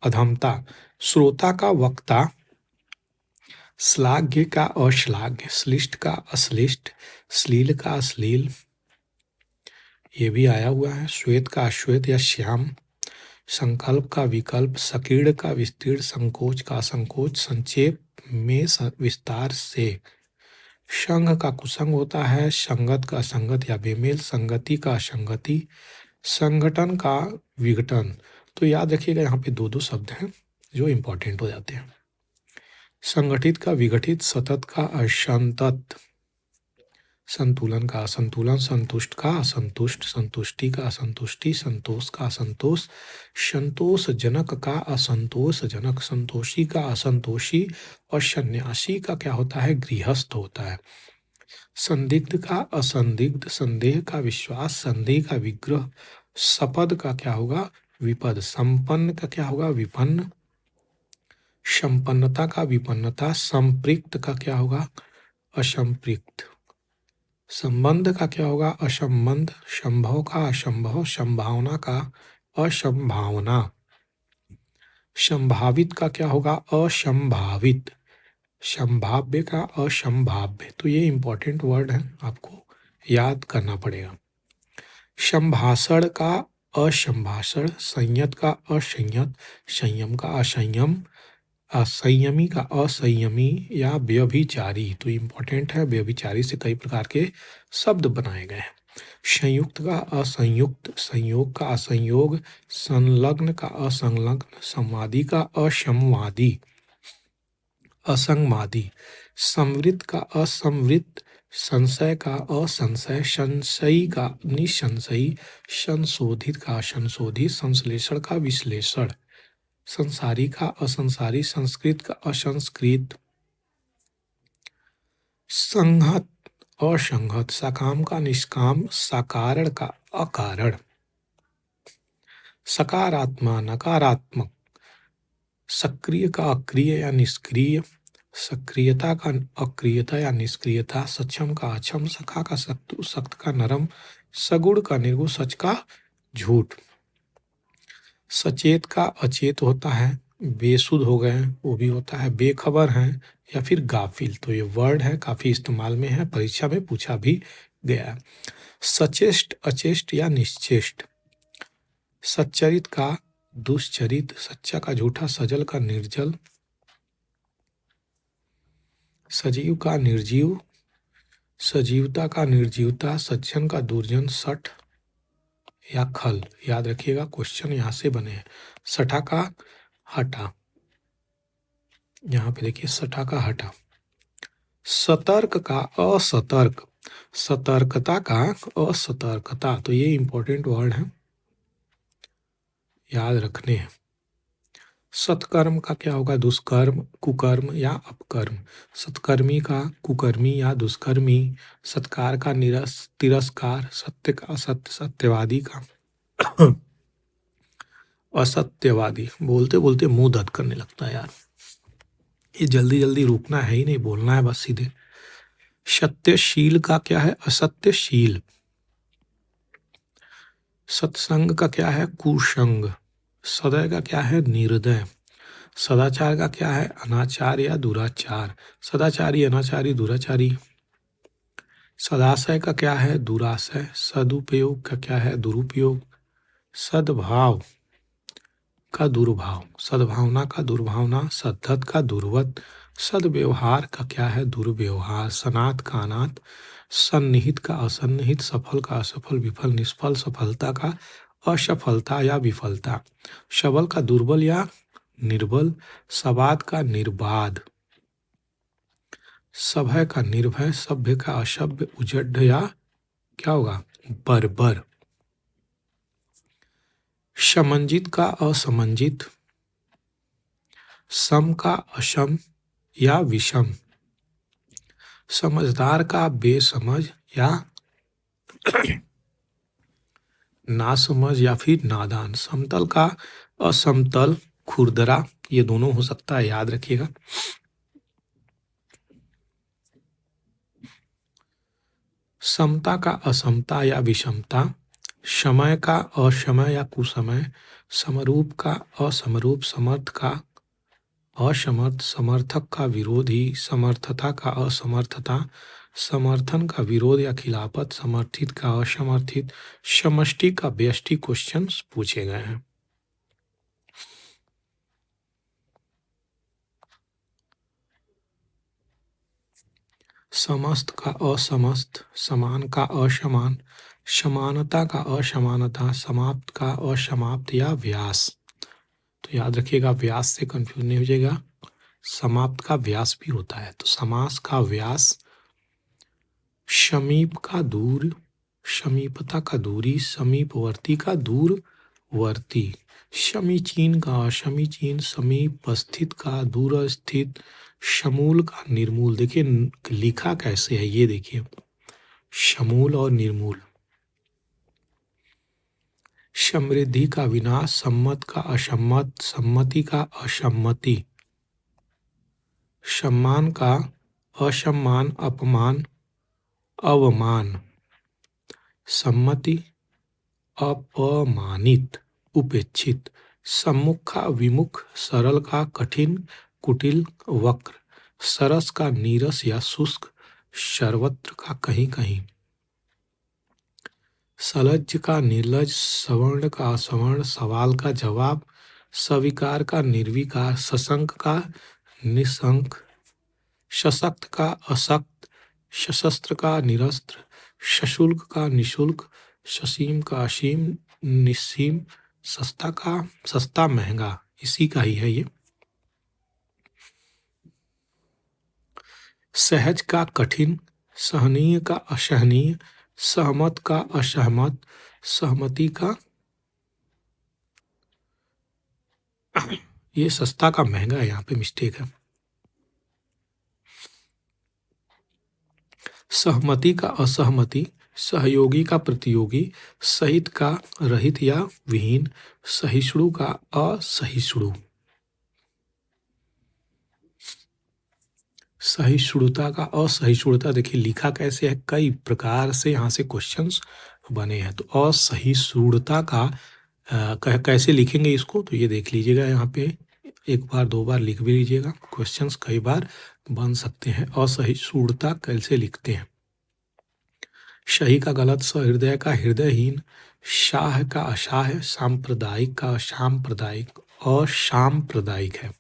अधमता, श्रोता का वक्ता, श्लाघ्य का अश्लाघ्य, श्लिष्ट का अश्लिष्ट, श्लील का अश्लील, ये भी आया हुआ है। श्वेत का अश्वेत या श्याम, संकल्प का विकल्प, सकीर्ण का विस्तीर्ण, संकोच का संकोच, संक्षेप में विस्तार से। संघ का कुसंग होता है, संगत का संगत या बेमेल, संगति का असंगति, संगठन का विघटन। तो याद रखिएगा यहाँ पे दो शब्द हैं जो इंपॉर्टेंट हो जाते हैं। संगठित का विघटित, सतत का असंतत, संतुलन का असंतुलन, संतुष्ट का असंतुष्ट, संतुष्टि का असंतुष्टि, संतोष का असंतोष, संतोषजनक का असंतोषजनक, संतोषी का असंतोषी, और सन्यासी का क्या होता है? गृहस्थ होता है। संदिग्ध का असंदिग्ध, संदेह का विश्वास, संदेह का विग्रह, सपद का क्या होगा? विपद, संपन्न का क्या होगा? विपन्न, संपन्नता का विपन्नता, संपृक्त का क्या होगा? असंपृक्त, संबंध का क्या होगा? असंबंध, संभव का असंभव, संभावना का असंभावना, संभावित का क्या होगा? असंभावित, संभाव्य का असंभाव्य। तो ये इंपॉर्टेंट वर्ड है, आपको याद करना पड़ेगा। संभाषण का असंभाषण, संयत का असंयत, संयम का असंयम, असंयमी का असंयमी या व्यभिचारी। तो इम्पोर्टेंट है, व्यभिचारी से कई प्रकार के शब्द बनाए गए हैं। संयुक्त का असंयुक्त, संयोग का असंयोग, संलग्न का असंलग्न, संवादी का असंवादी, असंवादी, संवृत का असंवृत, संशय का असंशय, संशयी का निसंशयी, संशोधित का असंशोधित, संश्लेषण का विश्लेषण, संसारी का असंसारी, संस्कृत का असंस्कृत, संहत असंगत, सकाम का निष्काम, साकारण का अकारण, सकारात्मक नकारात्मक, सक्रिय का अक्रिय या निष्क्रिय, सक्रियता का अक्रियता या निष्क्रियता, सक्षम का अक्षम, सखा का सख्त, सख्त का नरम, सगुण का निर्गुण, सच का झूठ। सचेत का अचेत होता है, बेसुध हो गए वो भी होता है, बेखबर हैं या फिर गाफिल। तो ये वर्ड है, काफी इस्तेमाल में है, परीक्षा में पूछा भी गया है। सचेष्ट अचेष्ट या निश्चेष्ट, सच्चरित का दुष्चरित, सच्चा का झूठा, सजल का निर्जल, सजीव का निर्जीव, सजीवता का निर्जीवता, सज्जन का दुर्जन, सठ या खल। याद रखिएगा, क्वेश्चन यहाँ से बने हैं। सठा का हटा, यहाँ पे देखिए सठा का हटा। सतर्क का असतर्क, सतर्कता का असतर्कता। तो ये इंपॉर्टेंट वर्ड है, याद रखने हैं। सत्कर्म का क्या होगा? दुष्कर्म, कुकर्म या अपकर्म, सत्कर्मी का कुकर्मी या दुष्कर्मी, सत्कार का तिरस्कार, सत्य का असत्य, सत्यवादी का असत्यवादी। बोलते बोलते मुंह दर्द करने लगता है यार, ये जल्दी जल्दी रुकना है ही नहीं, बोलना है बस सीधे। सत्यशील का क्या है? असत्यशील। सत्संग का क्या है? कुसंग। सदय का क्या है? निर्दय। सदाचार का क्या है? अनाचार या दुराचार, सदाचारी, अनाचारी, दुराचारी। सदाशय का क्या है? दुराशय। सदुपयोग का क्या है? दुरुपयोग। सद्भाव का दुर्भाव, सद्भावना का दुर्भावना, सद्धत का दुर्वत। सद्व्यवहार का क्या है? दुर्व्यवहार। सनात का अनाथ, सन्निहित का असन्निहित, सफल का असफल, विफल निष्फल, सफलता का असफलता या विफलता, सबल का दुर्बल या निर्बल, सबाद का निर्बाध, सभय का निर्भय, सभ्य का असभ्य, उजड्ड या क्या होगा? बर्बर। समंजित का असमंजित, सम का असम या विषम, समझदार का बेसमझ या नासमझ या फिर नादान, समतल का असमतल, खुरदरा। ये दोनों हो सकता है, याद रखिएगा। समता का असमता या विषमता, समय का असमय या कुसमय, समरूप का असमरूप, समर्थ का असमर्थ, समर्थक का विरोधी, समर्थता का असमर्थता, समर्थन का विरोध या खिलाफत, समर्थित का असमर्थित, समष्टि का व्यष्टि। क्वेश्चंस पूछे गए हैं। समस्त का असमस्त, समान का असमान, समानता का असमानता, समाप्त का असमाप्त या व्यास। तो याद रखिएगा, व्यास से कंफ्यूज नहीं हो जाएगा, समाप्त का व्यास भी होता है। तो समास का व्यास, समीप का दूर, समीपता का दूरी, समीपवर्ती का दूरवर्ती, समीचीन का असमीचीन, समीप स्थित का दूर स्थित, समूल का निर्मूल। देखिए लिखा कैसे है ये देखिए, समूल और निर्मूल। समृद्धि का विनाश, सम्मत का असम्मत, सम्मति का असम्मति, सम्मान का असम्मान, अपमान अवमान, सम्मति अपमानित उपेक्षित, सम्मुख का विमुख, सरल का कठिन कुटिल वक्र, सरस का नीरस या शुष्क, सर्वत्र का कहीं कहीं, सलज्ज का निर्लज, सवर्ण का असवर्ण, सवाल का जवाब, सविकार का निर्विकार, सशंक का निशंक, सशक्त का अशक्त, सशस्त्र का निरस्त्र, सशुल्क का निशुल्क, ससीम का असीम निस्सीम, सस्ता का सस्ता महंगा, इसी का ही है ये। सहज का कठिन, सहनीय का असहनीय, सहमत का असहमत, सहमति का, ये सस्ता का महंगा है, यहाँ पे मिस्टेक है। सहमति का असहमति, सहयोगी का प्रतियोगी, सहित का रहित या विहीन, सहिष्णु का असहिष्णु, सहिष्णुता का असहिष्णुता। देखिए लिखा कैसे है, कई प्रकार से यहाँ से क्वेश्चंस बने हैं। तो असहिष्णुता का कैसे लिखेंगे इसको, तो ये देख लीजिएगा, यहाँ पे एक बार दो बार लिख भी लीजिएगा, क्वेश्चंस कई बार बन सकते हैं। असहिष्णुता कैसे लिखते हैं, सही का गलत, सहृदय का हृदयहीन, शाह का अशाह, सांप्रदायिक का असाम्प्रदायिक, असाम्प्रदायिक है।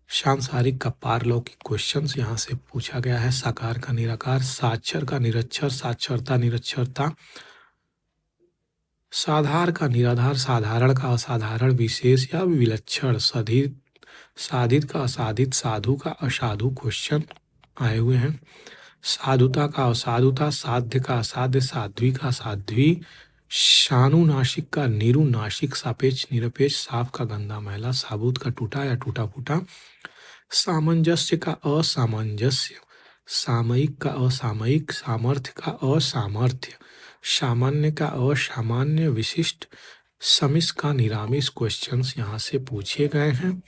सांसारिक का पारलौकिक क्वेश्चंस यहाँ से पूछा गया है। साकार का निराकार, साक्षर का निरक्षर, साक्षरता निरक्षरता, साधार का निराधार, साधारण का असाधारण, विशेष या विलक्षण, साधित साधित का असाधित, साधु का असाधु क्वेश्चन आए हुए हैं। साधुता का असाधुता, साध्य का असाध्य, साध्वी का साध्वी, शानुनासिक का निरुनासिक, सापेक्ष निरपेक्ष, साफ का गंदा मैला, साबुत का टूटा या टूटा फूटा, सामंजस्य का असामंजस्य, सामयिक का असामयिक, सामर्थ्य का असामर्थ्य, सामान्य का असामान्य, विशिष्ट, समिस का निरामिष क्वेश्चंस यहाँ से पूछे गए हैं।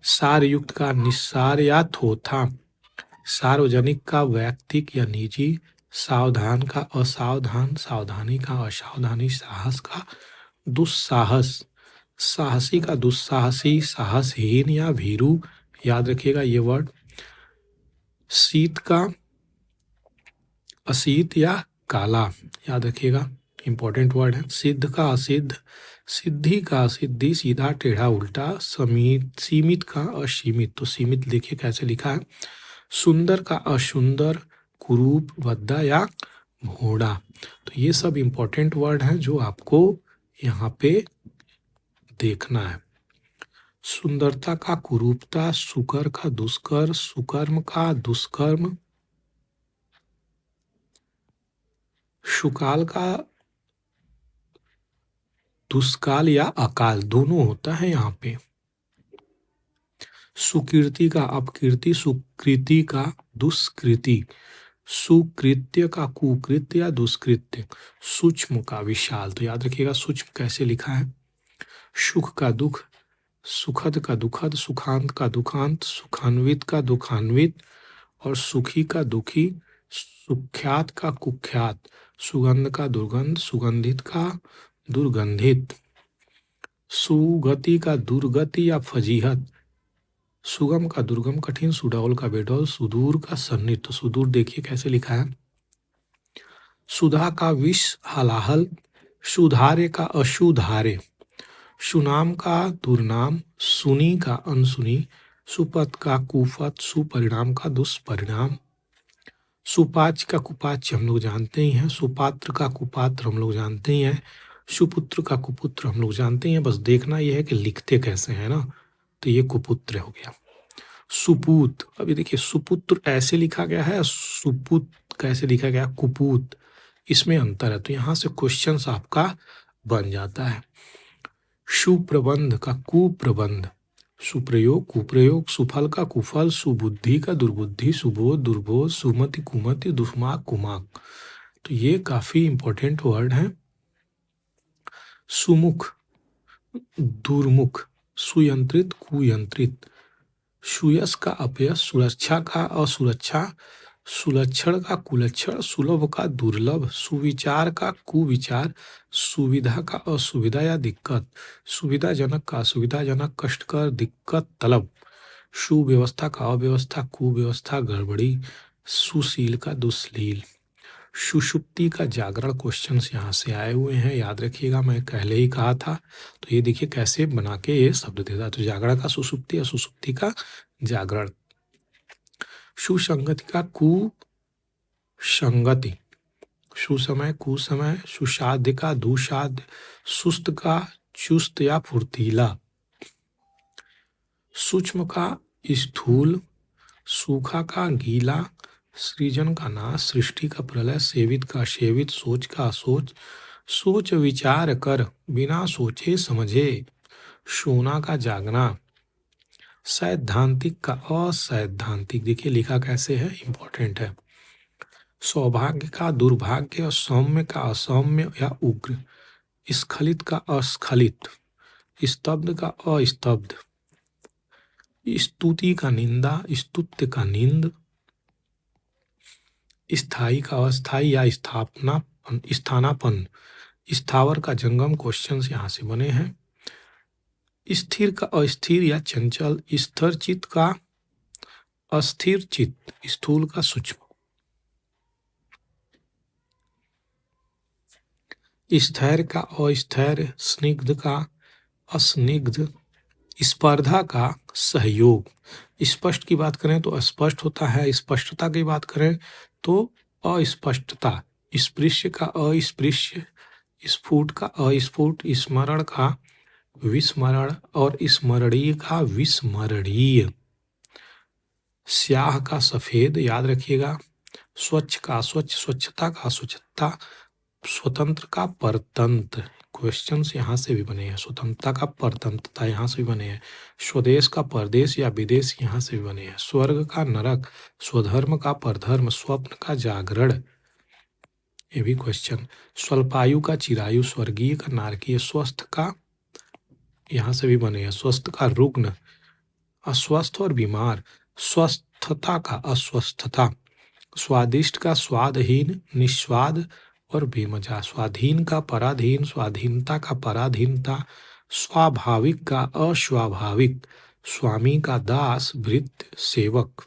सारयुक्त का निस्सार या थोथा, सार्वजनिक का वैयक्तिक या निजी, सावधान का असावधान, सावधानी का असावधानी, साहस का दुस्साहस, साहसी का दुस्साहसी, साहसहीन या भीरू, याद रखिएगा ये वर्ड। शीत का अशीत या काला, याद रखिएगा, इंपॉर्टेंट वर्ड है। सिद्ध का असिद्ध, सिद्धि का सिद्धि, सीधा टेढ़ा उल्टा, समीत, सीमित का असीमित, तो सीमित देखिए कैसे लिखा है। सुंदर का असुंदर, कुरूप, भद्दा या घोड़ा, तो ये सब इंपॉर्टेंट वर्ड हैं जो आपको यहाँ पे देखना है। सुंदरता का कुरूपता, सुकर का दुष्कर, सुकर्म का दुष्कर्म, सुकाल का दुष्काल या अकाल, दोनों होता है यहाँ पे। सुकीर्ति का अपकीर्ति, सुकृति का दुष्कृति, सुकृत्य का कुकृत्य या दुष्कृत्य, सूक्ष्म का विशाल, तो याद रखिएगा सूक्ष्म कैसे लिखा है। सुख का दुख, सुखद का दुखद, सुखांत का दुखांत, सुखान्वित का दुखान्वित, और सुखी का दुखी, सुख्यात का कुख्यात, सुगंध का दुर्गंध, सुगंधित का दुर्गंधित, सुगति का दुर्गति या फजीहत, सुगम का दुर्गम कठिन, सुडौल का बेडौल, सुदूर का सन्निहित, तो सुदूर देखिए कैसे लिखा है। सुधा का विष हलाहल, सुधारे का अशुधारे, सुनाम का दुर्नाम, सुनी का अनसुनी, सुपथ का कुफत, सुपरिणाम का दुष्परिणाम, सुपाच्य का कुपाच्य हम लोग जानते ही हैं, सुपात्र का कुपात्र हम लोग जानते ही हैं, सुपुत्र का कुपुत्र हम लोग जानते ही हैं। बस देखना यह है कि लिखते कैसे हैं ना, तो ये कुपुत्र हो गया। सुपूत, अभी देखिए सुपुत्र ऐसे लिखा गया है, सुपुत कैसे लिखा गया, कुपूत, इसमें अंतर है। तो यहाँ से क्वेश्चंस आपका बन जाता है। सुप्रबंध का कुप्रबंध, सुप्रयोग कुप्रयोग, सुफल का कुफल, सुबुद्धि का दुर्बुद्धि, सुबोध दुर्बोध, सुमति कुमति, दुष्माक कुमाक। तो ये काफी इंपॉर्टेंट वर्ड है। सुमुख दुर्मुख, सुयंत्रित कुयंत्रित, सुयश का अपयश, सुरक्षा का असुरक्षा, सुलक्षण का कुलक्षण, सुलभ का दुर्लभ, सुविचार का कुविचार, सुविधा का असुविधा या दिक्कत, सुविधाजनक का असुविधाजनक, कष्टकर, दिक्कत, तलब, सुव्यवस्था का अव्यवस्था, कुव्यवस्था, गड़बड़ी, सुशील का दुश्लील, सुषुप्ति का जागरण। क्वेश्चंस यहाँ से आए हुए हैं, याद रखिएगा, मैं पहले ही कहा था। तो ये देखिए कैसे बना के ये शब्द देता। तो जागरण का सुषुप्ति और सुषुप्ति का जागरण। सुसंगति का कुसंगति, सुसमय कुसमय, सुसाध्य का दुसाध्य, सुस्त का चुस्त या फुर्तीला, सूक्ष्म का स्थूल, सूखा का गीला, सृजन का नाश, सृष्टि का प्रलय, सेवित का सेवित, सोच का असोच, सोच विचार कर बिना सोचे समझे, सोना का जागना, सैद्धांतिक का असैद्धांतिक, देखिए लिखा कैसे है, इंपॉर्टेंट है। सौभाग्य का दुर्भाग्य, सौम्य का असौम्य या उग्र, स्खलित का अस्खलित, स्तब्ध का अस्तब्ध, स्तुति का निंदा, स्तुत्य का निंद, स्थायी का अस्थायी या स्थापना स्थानापन्न, स्थावर का जंगम। क्वेश्चंस यहाँ से बने हैं। स्थिर का अस्थिर या चंचल, स्थिर चित्त का अस्थिर चित्त, स्थूल का सूक्ष्म, स्थैर्य का अस्थैर्य, स्निग्ध का अस्निग्ध, स्पर्धा का सहयोग। स्पष्ट की बात करें तो अस्पष्ट होता है, स्पष्टता की बात करें तो अस्पष्टता, स्पृश्य का अस्पृश्य, स्फुट का अस्फुट, स्मरण का विस्मरण और स्मरणीय का विस्मरणीय, स्याह का सफेद, याद रखिएगा। स्वच्छ का स्वच्छ, स्वच्छता का स्वच्छता, स्वतंत्र का परतंत्र। क्वेश्चंस यहाँ से भी बने हैं। स्वतंत्रता का परतंत्रता यहाँ से भी बने हैं। स्वदेश का परदेश या विदेश यहाँ से भी बने हैं। स्वर्ग का नरक, स्वधर्म का परधर्म, स्वप्न का जागरण, ये भी क्वेश्चन। स्वल्पायु का चिरायु, स्वर्गीय का नारकीय, स्वस्थ का यहाँ से भी बने हैं। स्वस्थ का रुग्ण, अस्वस्थ और बीमार, स्वस्थता का अस्वस्थता, स्वादिष्ट का स्वादहीन, निस्वाद और बेमजा, स्वाधीन का पराधीन, स्वाधीनता का पराधीनता, स्वाभाविक का अस्वाभाविक, स्वामी का दास, भृत्य सेवक,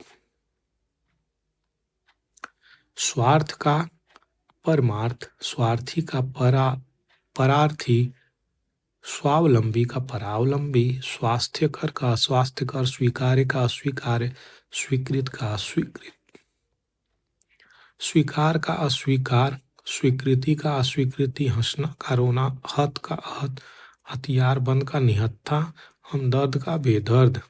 स्वार्थ का परमार्थ, स्वार्थी का परार्थी, स्वावलंबी का परावलंबी, स्वास्थ्यकर का अस्वास्थ्यकर, स्वीकार्य का अस्वीकार्य, स्वीकृत का अस्वीकृत, स्वीकार का अस्वीकार, स्वीकृति का अस्वीकृति, हंसना का रोना, हत का अहत, हथियार बंद का निहत्था, हमदर्द का बेदर्द,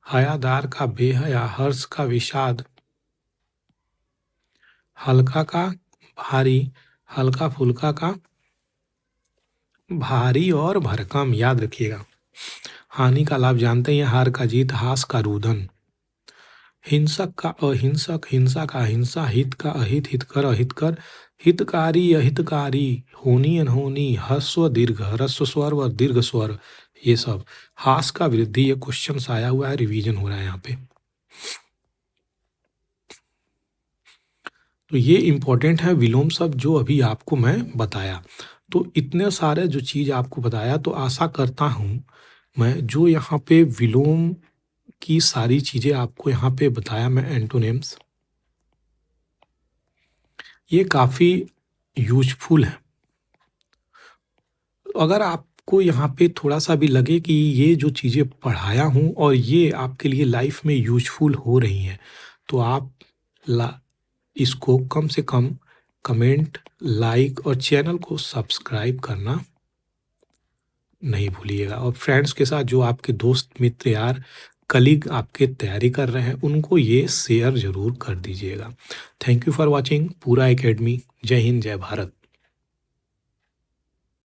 हयादार का बेहया, हर्ष का विषाद, हल्का का भारी, हल्का फुल्का का भारी और भरकम, याद रखिएगा। हानि का लाभ जानते हैं, हार का जीत, हास का रुदन, हिंसक का अहिंसक, हिंसा का अहिंसा, हित का अहित, हितकर अहितकर, हितकारी अहितकारी, होनी अनहोनी, ह्रस्व दीर्घ, ह्रस्व स्वर व दीर्घ स्वर, ये सब। हास का वृद्धि, ये क्वेश्चन आया हुआ है, रिवीजन हो रहा है यहाँ पे। तो ये इंपॉर्टेंट है विलोम शब्द जो अभी आपको मैं बताया। तो इतने सारे जो चीज आपको बताया, तो आशा करता हूँ मैं जो यहाँ पे विलोम की सारी चीजें आपको यहाँ पे बताया मैं, एंटोनिम्स, ये काफी यूजफुल है। अगर आपको यहाँ पे थोड़ा सा भी लगे कि ये जो चीजें पढ़ाया हूँ और ये आपके लिए लाइफ में यूजफुल हो रही हैं, तो आप इसको कम से कम कमेंट, लाइक और चैनल को सब्सक्राइब करना नहीं भूलिएगा। और फ्रेंड्स के साथ, जो आपके दोस्त मित्र यार कलीग आपके तैयारी कर रहे हैं, उनको ये शेयर ज़रूर कर दीजिएगा। थैंक यू फॉर वॉचिंग पूरा एकेडमी। जय हिंद, जय भारत।